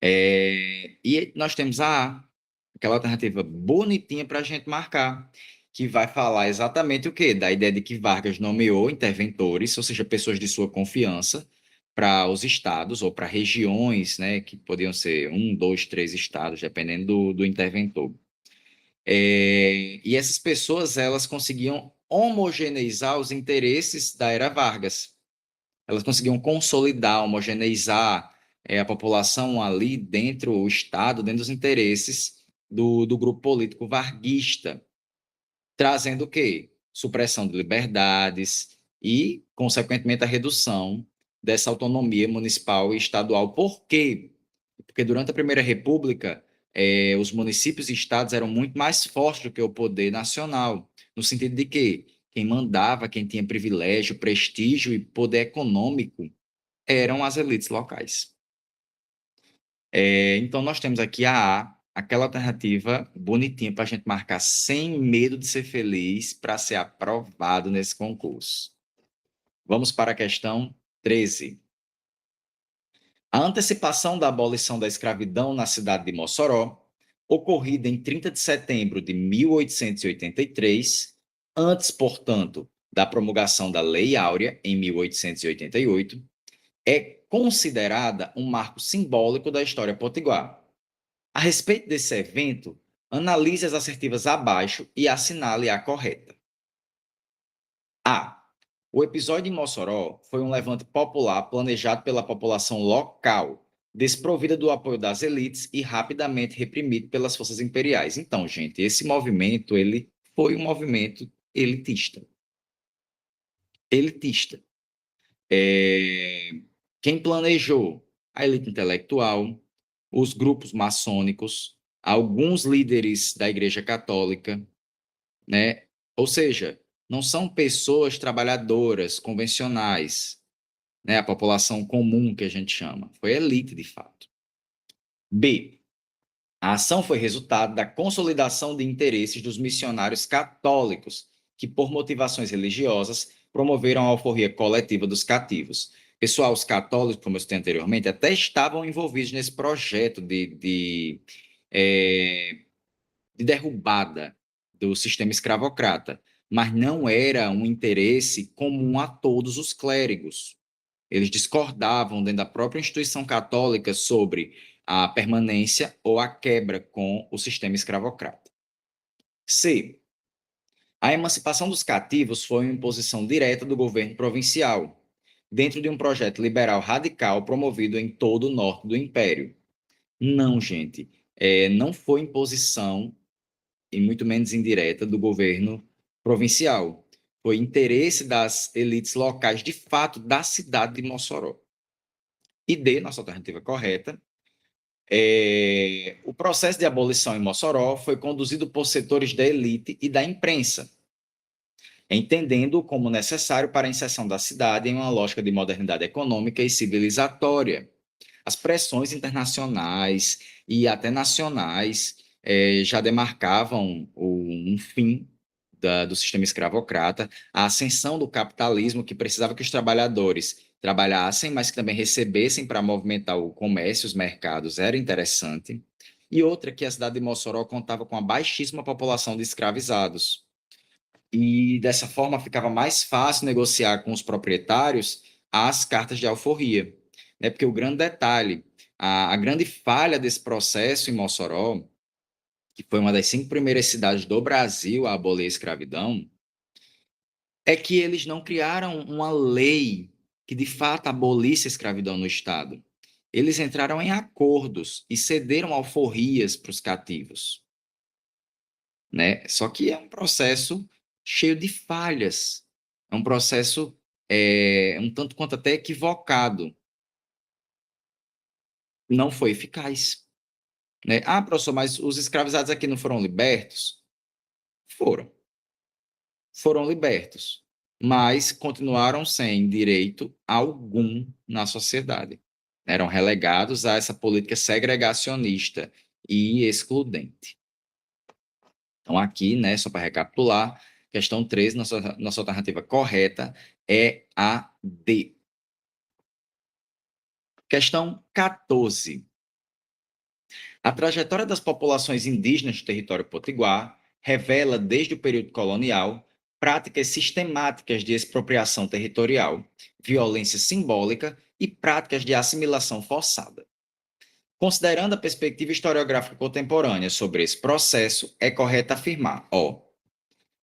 E nós temos aquela alternativa bonitinha para a gente marcar, que vai falar exatamente o quê? Da ideia de que Vargas nomeou interventores, ou seja, pessoas de sua confiança, para os estados ou para regiões, né, que podiam ser 1, 2, 3 estados, dependendo do interventor. E essas pessoas, elas conseguiam homogeneizar os interesses da era Vargas. Elas conseguiam consolidar, homogeneizar a população ali dentro, o Estado, dentro dos interesses do grupo político varguista, trazendo o quê? Supressão de liberdades e, consequentemente, a redução dessa autonomia municipal e estadual. Por quê? Porque durante a Primeira República, os municípios e estados eram muito mais fortes do que o poder nacional, no sentido de que quem mandava, quem tinha privilégio, prestígio e poder econômico eram as elites locais. Então, nós temos aqui aquela alternativa bonitinha para a gente marcar sem medo de ser feliz para ser aprovado nesse concurso. Vamos para a questão 13. A antecipação da abolição da escravidão na cidade de Mossoró, ocorrida em 30 de setembro de 1883, antes, portanto, da promulgação da Lei Áurea, em 1888, é considerada um marco simbólico da história potiguar. A respeito desse evento, analise as assertivas abaixo e assinale a correta. A. O episódio em Mossoró foi um levante popular planejado pela população local, desprovida do apoio das elites e rapidamente reprimido pelas forças imperiais. Então, gente, esse movimento ele foi um movimento elitista. Elitista. Quem planejou? A elite intelectual, os grupos maçônicos, alguns líderes da Igreja Católica, né? Ou seja, não são pessoas trabalhadoras convencionais, né? A população comum que a gente chama, foi elite de fato. B. A ação foi resultado da consolidação de interesses dos missionários católicos, que por motivações religiosas promoveram a alforria coletiva dos cativos. Pessoal, os católicos, como eu citei anteriormente, até estavam envolvidos nesse projeto de derrubada do sistema escravocrata, mas não era um interesse comum a todos os clérigos. Eles discordavam dentro da própria instituição católica sobre a permanência ou a quebra com o sistema escravocrata. C. A emancipação dos cativos foi uma imposição direta do governo provincial, dentro de um projeto liberal radical promovido em todo o norte do Império. Não, gente, não foi imposição, e muito menos indireta, do governo provincial. Foi interesse das elites locais, de fato, da cidade de Mossoró. E D, nossa alternativa correta, o processo de abolição em Mossoró foi conduzido por setores da elite e da imprensa, entendendo como necessário para a inserção da cidade em uma lógica de modernidade econômica e civilizatória. As pressões internacionais e até nacionais já demarcavam um fim do sistema escravocrata, a ascensão do capitalismo, que precisava que os trabalhadores trabalhassem, mas que também recebessem para movimentar o comércio, os mercados, era interessante. E outra, que a cidade de Mossoró contava com a baixíssima população de escravizados. E dessa forma ficava mais fácil negociar com os proprietários as cartas de alforria. Né? Porque o grande detalhe, a grande falha desse processo em Mossoró que foi uma das 5 primeiras cidades do Brasil a abolir a escravidão, é que eles não criaram uma lei que de fato abolisse a escravidão no Estado. Eles entraram em acordos e cederam alforrias para os cativos, né? Só que é um processo cheio de falhas, é um processo um tanto quanto até equivocado, não foi eficaz, né? Ah, professor, mas os escravizados aqui não foram libertos? Foram, foram libertos, mas continuaram sem direito algum na sociedade. Eram relegados a essa política segregacionista e excludente. Então, aqui, né, só para recapitular, questão 13, nossa alternativa correta é a D. Questão 14. A trajetória das populações indígenas do território potiguar revela, desde o período colonial, práticas sistemáticas de expropriação territorial, violência simbólica e práticas de assimilação forçada. Considerando a perspectiva historiográfica contemporânea sobre esse processo, é correto afirmar,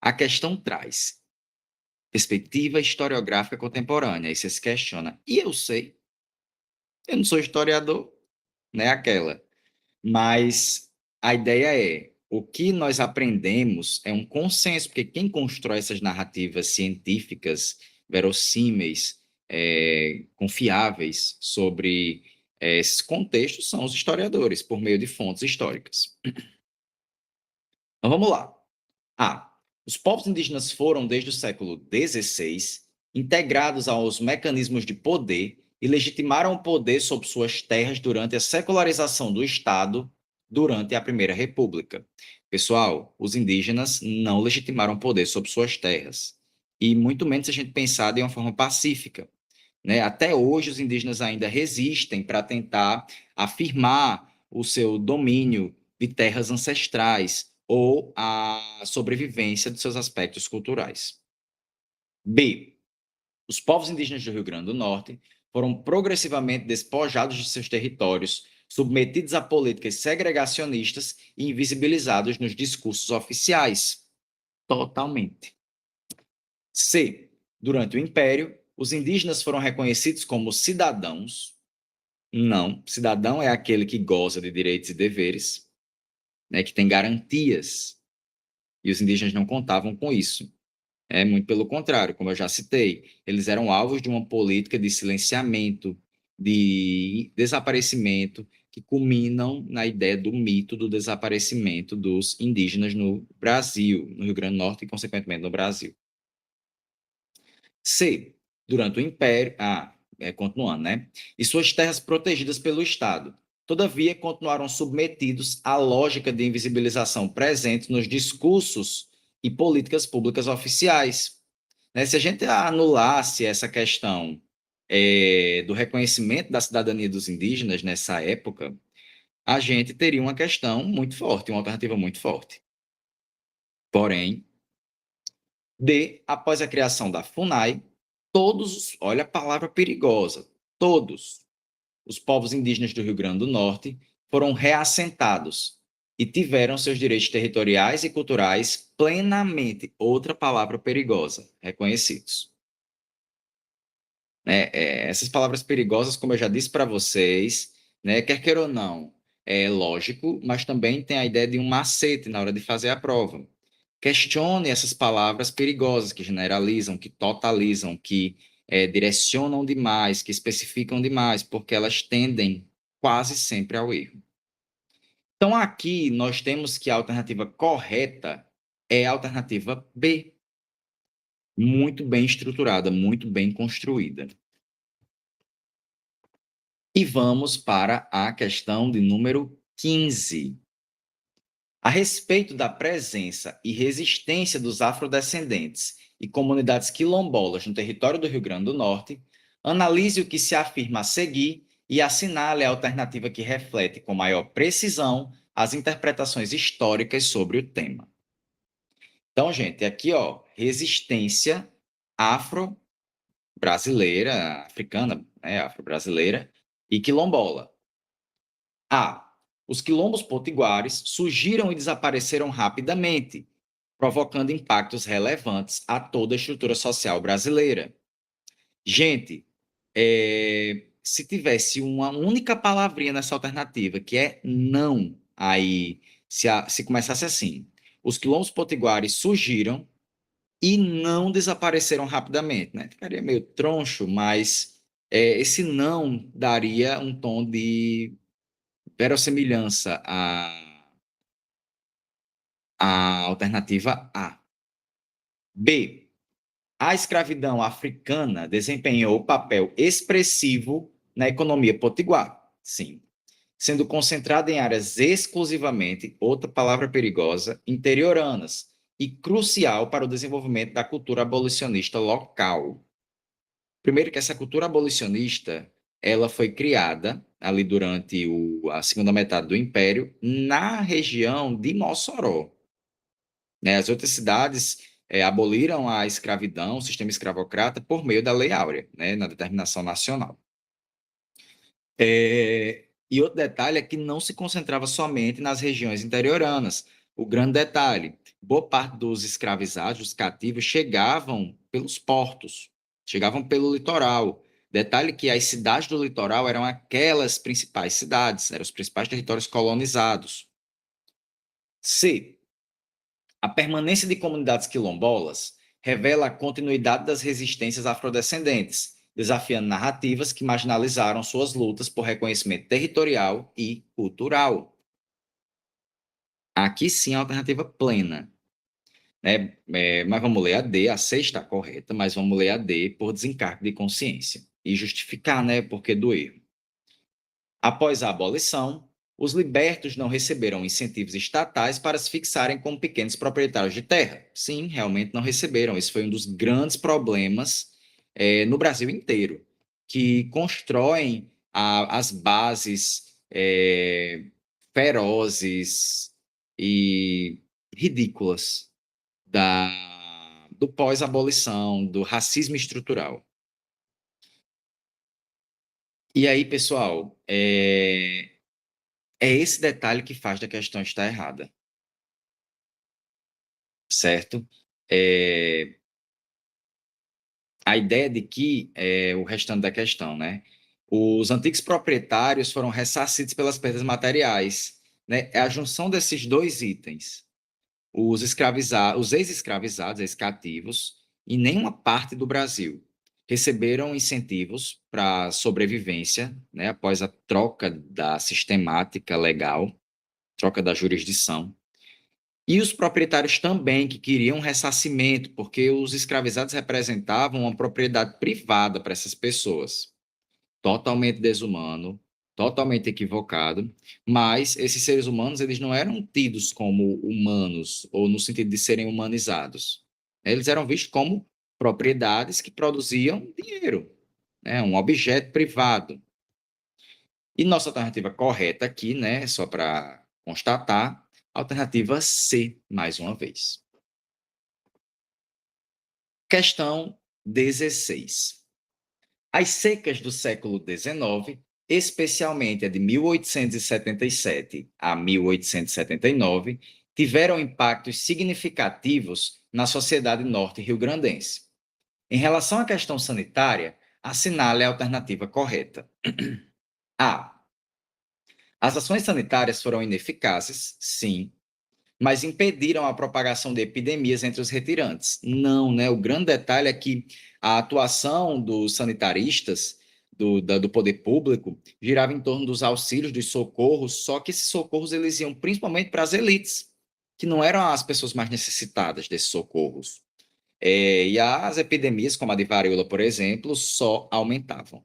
a questão traz perspectiva historiográfica contemporânea, aí você se questiona, e eu sei, eu não sou historiador, né, aquela. Mas a ideia é, o que nós aprendemos é um consenso, porque quem constrói essas narrativas científicas, verossímeis, confiáveis sobre esses contextos são os historiadores, por meio de fontes históricas. Então vamos lá. A. Os povos indígenas foram, desde o século XVI, integrados aos mecanismos de poder e legitimaram o poder sobre suas terras durante a secularização do Estado durante a Primeira República. Pessoal, os indígenas não legitimaram o poder sobre suas terras, e muito menos se a gente pensar de uma forma pacífica, né? Até hoje, os indígenas ainda resistem para tentar afirmar o seu domínio de terras ancestrais ou a sobrevivência de seus aspectos culturais. B. Os povos indígenas do Rio Grande do Norte foram progressivamente despojados de seus territórios, submetidos a políticas segregacionistas e invisibilizados nos discursos oficiais. Totalmente. C. Durante o Império, os indígenas foram reconhecidos como cidadãos. Não, cidadão é aquele que goza de direitos e deveres, né, que tem garantias. E os indígenas não contavam com isso. Muito pelo contrário, como eu já citei, eles eram alvos de uma política de silenciamento, de desaparecimento, que culminam na ideia do mito do desaparecimento dos indígenas no Brasil, no Rio Grande do Norte e, consequentemente, no Brasil. C. Durante o Império, continuando, né? E suas terras protegidas pelo Estado. Todavia, continuaram submetidos à lógica de invisibilização presente nos discursos e políticas públicas oficiais. Né? Se a gente anulasse essa questão do reconhecimento da cidadania dos indígenas nessa época, a gente teria uma questão muito forte, uma alternativa muito forte. Porém, após a criação da FUNAI, olha a palavra perigosa, todos os povos indígenas do Rio Grande do Norte foram reassentados e tiveram seus direitos territoriais e culturais plenamente, outra palavra perigosa, reconhecidos. Essas palavras perigosas, como eu já disse para vocês, né, quer queira ou não, é lógico, mas também tem a ideia de um macete na hora de fazer a prova. Questione essas palavras perigosas que generalizam, que totalizam, que direcionam demais, que especificam demais, porque elas tendem quase sempre ao erro. Então, aqui nós temos que a alternativa correta é a alternativa B, muito bem estruturada, muito bem construída. E vamos para a questão de número 15. A respeito da presença e resistência dos afrodescendentes e comunidades quilombolas no território do Rio Grande do Norte, analise o que se afirma a seguir e assinale a alternativa que reflete com maior precisão as interpretações históricas sobre o tema. Então, gente, aqui, resistência afro-brasileira, africana, afro-brasileira e quilombola. A. Os quilombos potiguares surgiram e desapareceram rapidamente, provocando impactos relevantes a toda a estrutura social brasileira. Gente, se tivesse uma única palavrinha nessa alternativa, que é não, aí, se começasse assim, os quilombos potiguares surgiram e não desapareceram rapidamente, né? Ficaria meio troncho, mas esse não daria um tom de verossimilhança à alternativa A. B. A escravidão africana desempenhou papel expressivo na economia potiguar, sim, sendo concentrada em áreas exclusivamente, outra palavra perigosa, interioranas, e crucial para o desenvolvimento da cultura abolicionista local. Primeiro que essa cultura abolicionista, ela foi criada ali durante a segunda metade do Império, na região de Mossoró, né? As outras cidades aboliram a escravidão, o sistema escravocrata, por meio da Lei Áurea, né? Na determinação nacional. E outro detalhe é que não se concentrava somente nas regiões interioranas. O grande detalhe, boa parte dos escravizados, os cativos, chegavam pelos portos, chegavam pelo litoral. Detalhe que as cidades do litoral eram aquelas principais cidades, eram os principais territórios colonizados. C. A permanência de comunidades quilombolas revela a continuidade das resistências afrodescendentes, desafiando narrativas que marginalizaram suas lutas por reconhecimento territorial e cultural. Aqui sim a alternativa plena, né? Mas vamos ler a D, a C está correta, mas vamos ler a D por desencargo de consciência e justificar, né, porquê do erro. Após a abolição, os libertos não receberam incentivos estatais para se fixarem como pequenos proprietários de terra. Sim, realmente não receberam. Esse foi um dos grandes problemas no Brasil inteiro, que constroem as bases ferozes e ridículas do pós-abolição, do racismo estrutural. E aí, pessoal, é esse detalhe que faz da questão estar errada, certo? É, a ideia de que o restante da questão, né? Os antigos proprietários foram ressarcidos pelas perdas materiais, né? É a junção desses dois itens. Os ex-escravizados, ex-cativos, em nenhuma parte do Brasil receberam incentivos para sobrevivência, né? Após a troca da sistemática legal, troca da jurisdição. E os proprietários também, que queriam ressarcimento, porque os escravizados representavam uma propriedade privada para essas pessoas. Totalmente desumano, totalmente equivocado, mas esses seres humanos eles não eram tidos como humanos, ou no sentido de serem humanizados. Eles eram vistos como propriedades que produziam dinheiro, né? Um objeto privado. E nossa alternativa correta aqui, né, só para constatar, alternativa C, mais uma vez. Questão 16. As secas do século XIX, especialmente a de 1877 a 1879, tiveram impactos significativos na sociedade norte-riograndense. Em relação à questão sanitária, assinale a alternativa correta. A. As ações sanitárias foram ineficazes, sim, mas impediram a propagação de epidemias entre os retirantes. Não, né? O grande detalhe é que a atuação dos sanitaristas, do poder público, girava em torno dos auxílios, dos socorros, só que esses socorros eles iam principalmente para as elites, que não eram as pessoas mais necessitadas desses socorros. E as epidemias, como a de varíola, por exemplo, só aumentavam.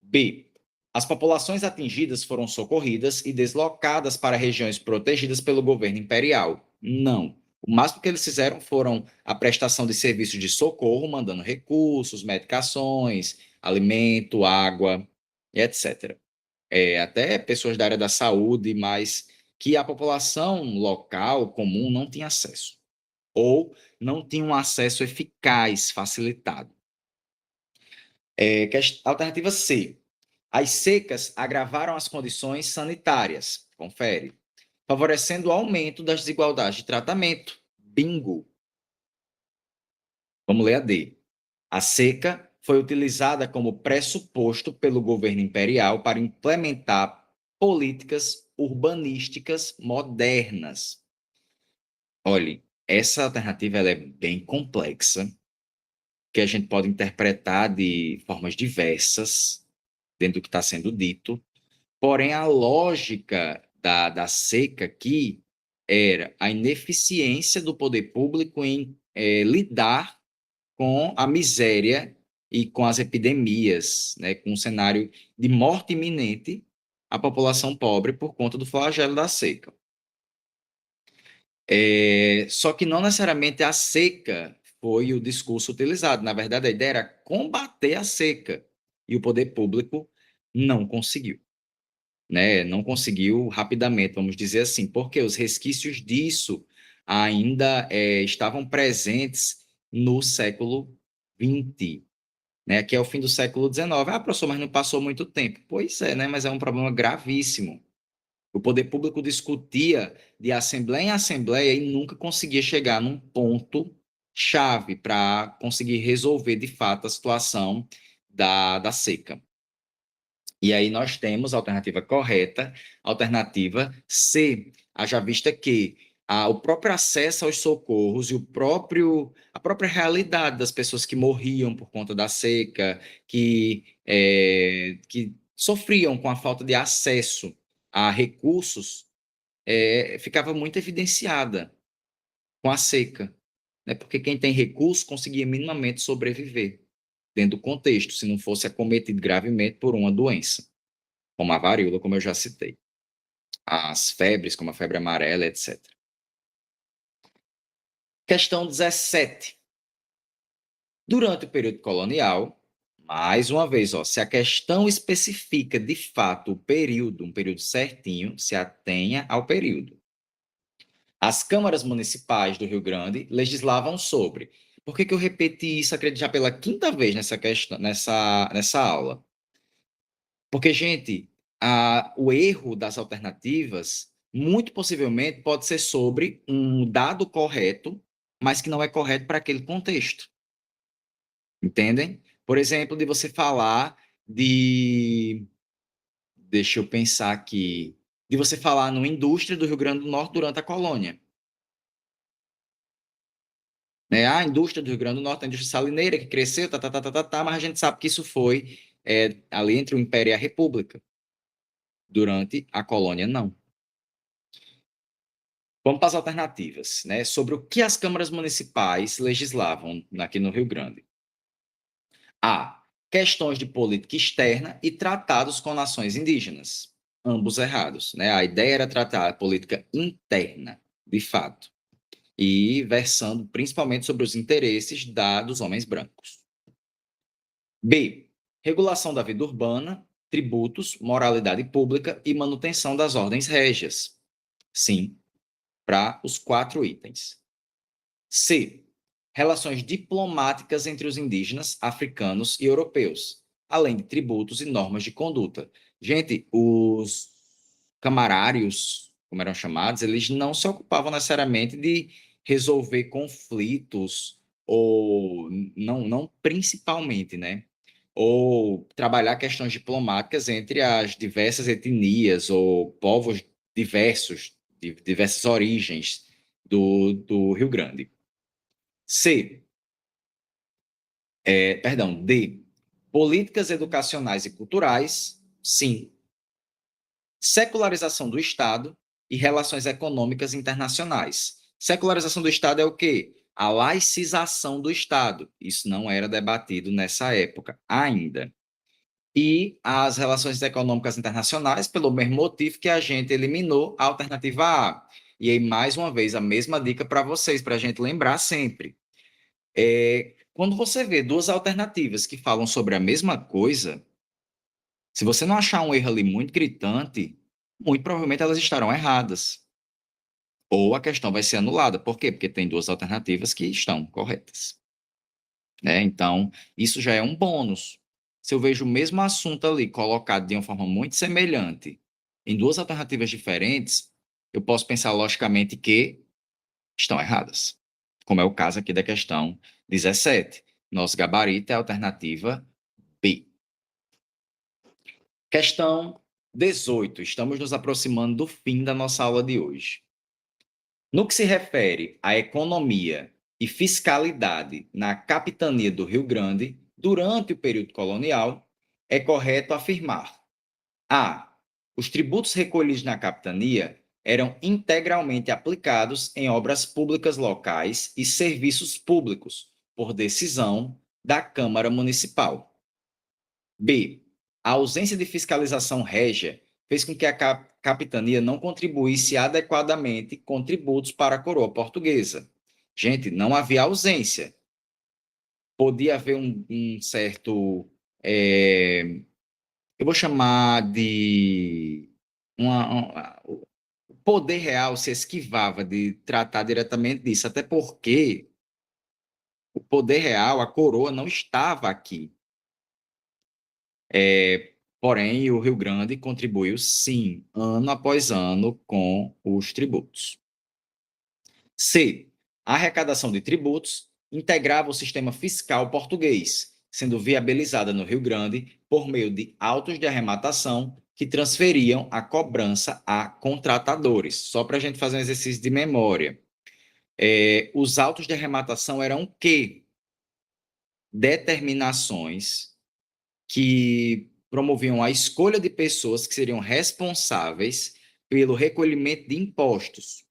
B. As populações atingidas foram socorridas e deslocadas para regiões protegidas pelo governo imperial. Não. O máximo que eles fizeram foram a prestação de serviços de socorro, mandando recursos, medicações, alimento, água, etc. Até pessoas da área da saúde, mas que a população local, comum, não tinha acesso. Ou não tinha um acesso eficaz, facilitado. Alternativa C. As secas agravaram as condições sanitárias. confere. Favorecendo o aumento das desigualdades de tratamento. Bingo. Vamos ler a D. A seca foi utilizada como pressuposto pelo governo imperial para implementar políticas urbanísticas modernas. Olhe, essa alternativa ela é bem complexa, que a gente pode interpretar de formas diversas dentro do que está sendo dito, porém a lógica da seca aqui era a ineficiência do poder público em lidar com a miséria e com as epidemias, né, com um cenário de morte iminente à população pobre por conta do flagelo da seca. Só que não necessariamente a seca foi o discurso utilizado. Na verdade, a ideia era combater a seca e o poder público não conseguiu, né? Não conseguiu rapidamente, vamos dizer assim, porque os resquícios disso ainda estavam presentes no século XX, né? Que é o fim do século XIX. Ah, professor, mas não passou muito tempo. Pois é, né? Mas é um problema gravíssimo. O poder público discutia de assembleia em assembleia e nunca conseguia chegar num ponto chave para conseguir resolver de fato a situação da seca. E aí nós temos a alternativa correta, alternativa C, haja vista que o próprio acesso aos socorros e a própria realidade das pessoas que morriam por conta da seca, que sofriam com a falta de acesso a recursos, ficava muito evidenciada com a seca, né? Porque quem tem recursos conseguia minimamente sobreviver dentro do contexto, se não fosse acometido gravemente por uma doença como a varíola, como eu já citei, as febres, como a febre amarela, etc. Questão 17. Durante o período colonial, mais uma vez, se a questão especifica de fato o período, um período certinho, se atenha ao período. As câmaras municipais do Rio Grande legislavam sobre. Por que eu repeti isso, acredito, já pela quinta vez nessa questão, nessa aula? Porque, gente, o erro das alternativas, muito possivelmente, pode ser sobre um dado correto, mas que não é correto para aquele contexto. Entendem? Por exemplo, de você falar de. Deixa eu pensar aqui. De você falar numa indústria do Rio Grande do Norte durante a colônia. Né? A indústria do Rio Grande do Norte, a indústria salineira, que cresceu, mas a gente sabe que isso foi ali entre o Império e a República. Durante a colônia, não. Vamos para as alternativas, né? Sobre o que as câmaras municipais legislavam aqui no Rio Grande. A. Questões de política externa e tratados com nações indígenas. Ambos errados, né? A ideia era tratar a política interna, de fato, e versando principalmente sobre os interesses dos homens brancos. B. Regulação da vida urbana, tributos, moralidade pública e manutenção das ordens régias. Sim, para os 4 itens. C. Relações diplomáticas entre os indígenas, africanos e europeus, além de tributos e normas de conduta. Gente, os camarários, como eram chamados, eles não se ocupavam necessariamente de resolver conflitos, ou não principalmente, né? Ou trabalhar questões diplomáticas entre as diversas etnias ou povos diversos, de diversas origens do Rio Grande. C. Perdão, D. Políticas educacionais e culturais, sim. Secularização do Estado e relações econômicas internacionais. Secularização do Estado é o quê? A laicização do Estado. Isso não era debatido nessa época ainda. E as relações econômicas internacionais, pelo mesmo motivo que a gente eliminou a alternativa A. E aí, mais uma vez, a mesma dica para vocês, para a gente lembrar sempre. Quando você vê duas alternativas que falam sobre a mesma coisa, se você não achar um erro ali muito gritante, muito provavelmente elas estarão erradas. Ou a questão vai ser anulada. Por quê? Porque tem duas alternativas que estão corretas. Né? Então, isso já é um bônus. Se eu vejo o mesmo assunto ali colocado de uma forma muito semelhante, em duas alternativas diferentes, eu posso pensar logicamente que estão erradas, como é o caso aqui da questão 17. Nosso gabarito é a alternativa B. Questão 18. Estamos nos aproximando do fim da nossa aula de hoje. No que se refere à economia e fiscalidade na capitania do Rio Grande, durante o período colonial, é correto afirmar: A. Os tributos recolhidos na capitania eram integralmente aplicados em obras públicas locais e serviços públicos, por decisão da Câmara Municipal. B. A ausência de fiscalização régia fez com que a capitania não contribuísse adequadamente com tributos para a coroa portuguesa. Gente, não havia ausência. Podia haver um certo, eu vou chamar de o poder real se esquivava de tratar diretamente disso, até porque o poder real, a coroa, não estava aqui. Porém, o Rio Grande contribuiu, sim, ano após ano, com os tributos. C. A arrecadação de tributos integrava o sistema fiscal português, sendo viabilizada no Rio Grande por meio de autos de arrematação que transferiam a cobrança a contratadores. Só para a gente fazer um exercício de memória. Os autos de arrematação eram o quê? Determinações que promoviam a escolha de pessoas que seriam responsáveis pelo recolhimento de impostos.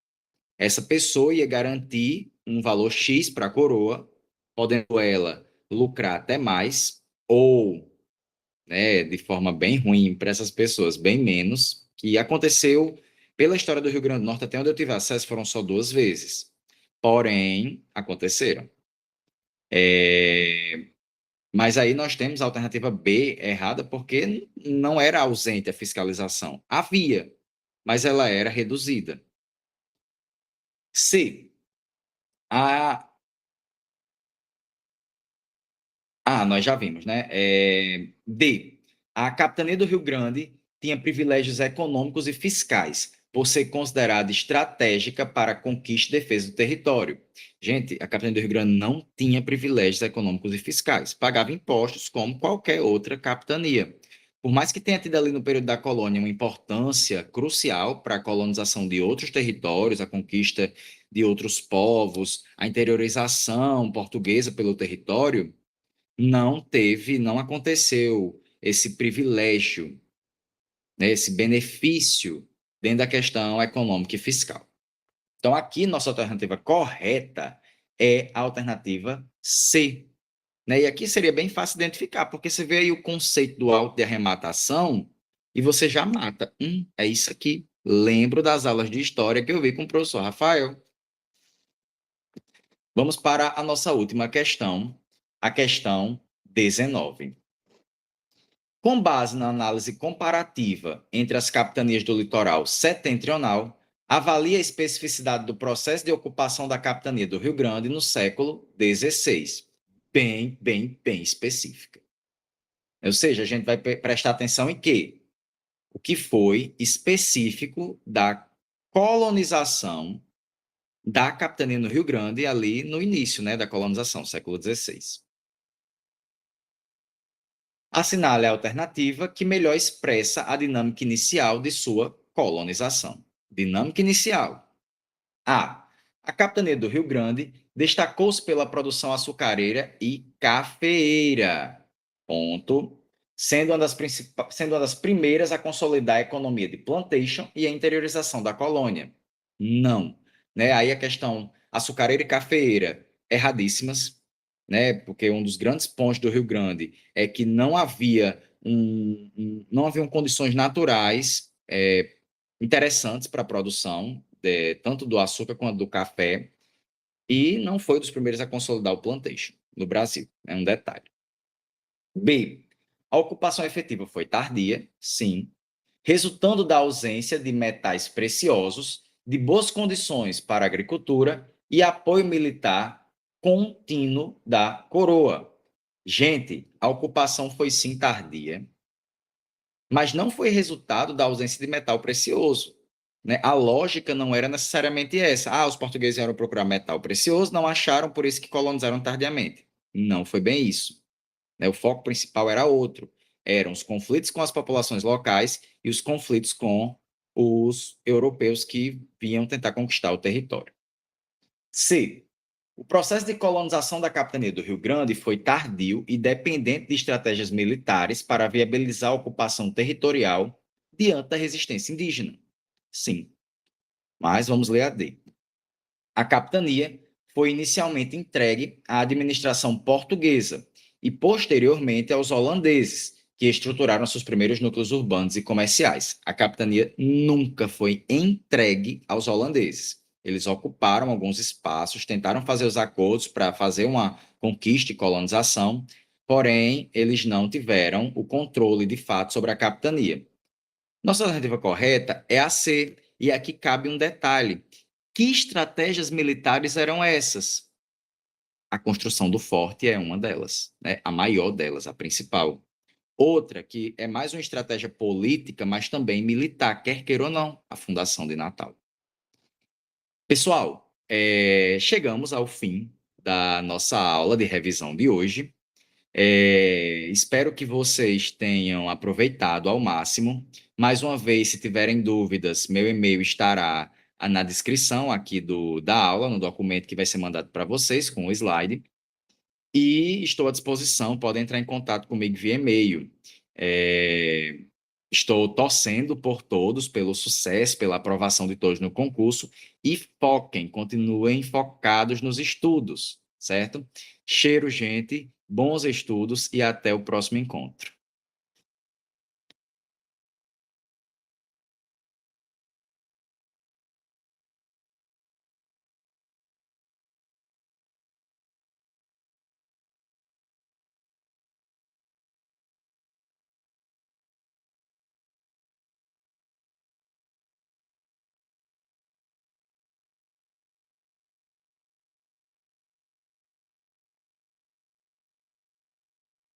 Essa pessoa ia garantir um valor X para a coroa, podendo ela lucrar até mais, ou, né, de forma bem ruim para essas pessoas, bem menos, que aconteceu pela história do Rio Grande do Norte, até onde eu tive acesso, foram só 2 vezes. Porém, aconteceram. Mas aí nós temos a alternativa B errada, porque não era ausente a fiscalização. Havia, mas ela era reduzida. C. A... nós já vimos, né? D. A capitania do Rio Grande tinha privilégios econômicos e fiscais, por ser considerada estratégica para a conquista e defesa do território. Gente, a capitania do Rio Grande não tinha privilégios econômicos e fiscais, pagava impostos como qualquer outra capitania. Por mais que tenha tido ali no período da colônia uma importância crucial para a colonização de outros territórios, a conquista de outros povos, a interiorização portuguesa pelo território, não aconteceu esse privilégio, né, esse benefício dentro da questão econômica e fiscal. Então, aqui, nossa alternativa correta é a alternativa C. Né? E aqui seria bem fácil identificar, porque você vê aí o conceito do auto de arrematação e você já mata. É isso aqui. Lembro das aulas de história que eu vi com o professor Rafael. Vamos para a nossa última questão, a questão 19. Com base na análise comparativa entre as capitanias do litoral setentrional, avalia a especificidade do processo de ocupação da capitania do Rio Grande no século XVI. Bem específica. Ou seja, a gente vai prestar atenção em quê? O que foi específico da colonização da capitania no Rio Grande ali no início, né, da colonização, século XVI. Assinale a alternativa que melhor expressa a dinâmica inicial de sua colonização. Dinâmica inicial. A. A capitania do Rio Grande destacou-se pela produção açucareira e cafeeira. Ponto. Sendo uma das primeiras a consolidar a economia de plantation e a interiorização da colônia. Não. Né? Aí a questão açucareira e cafeeira, erradíssimas, né? Porque um dos grandes pontos do Rio Grande é que não haviam condições naturais interessantes para a produção, tanto do açúcar quanto do café, e não foi dos primeiros a consolidar o plantation no Brasil. É um detalhe. B. A ocupação efetiva foi tardia, sim, resultando da ausência de metais preciosos, de boas condições para a agricultura e apoio militar contínuo da coroa. Gente, a ocupação foi sim tardia, mas não foi resultado da ausência de metal precioso, né? A lógica não era necessariamente essa. Ah, os portugueses vieram procurar metal precioso, não acharam, por isso que colonizaram tardiamente. Não foi bem isso, né? O foco principal era outro. Eram os conflitos com as populações locais e os conflitos com os europeus que vinham tentar conquistar o território. C. O processo de colonização da capitania do Rio Grande foi tardio e dependente de estratégias militares para viabilizar a ocupação territorial diante da resistência indígena. Sim, mas vamos ler a D. A capitania foi inicialmente entregue à administração portuguesa e posteriormente aos holandeses, que estruturaram seus primeiros núcleos urbanos e comerciais. A capitania nunca foi entregue aos holandeses. Eles ocuparam alguns espaços, tentaram fazer os acordos para fazer uma conquista e colonização, porém, eles não tiveram o controle de fato sobre a capitania. Nossa alternativa correta é a C, e aqui cabe um detalhe. Que estratégias militares eram essas? A construção do forte é uma delas, né? A maior delas, a principal. Outra, que é mais uma estratégia política, mas também militar, quer queira ou não, a fundação de Natal. Pessoal, chegamos ao fim da nossa aula de revisão de hoje. Espero que vocês tenham aproveitado ao máximo. Mais uma vez, se tiverem dúvidas, meu e-mail estará na descrição aqui da aula, no documento que vai ser mandado para vocês com o slide. E estou à disposição, podem entrar em contato comigo via e-mail. Estou torcendo por todos, pelo sucesso, pela aprovação de todos no concurso. E foquem, continuem focados nos estudos, certo? Cheiro, gente, bons estudos e até o próximo encontro.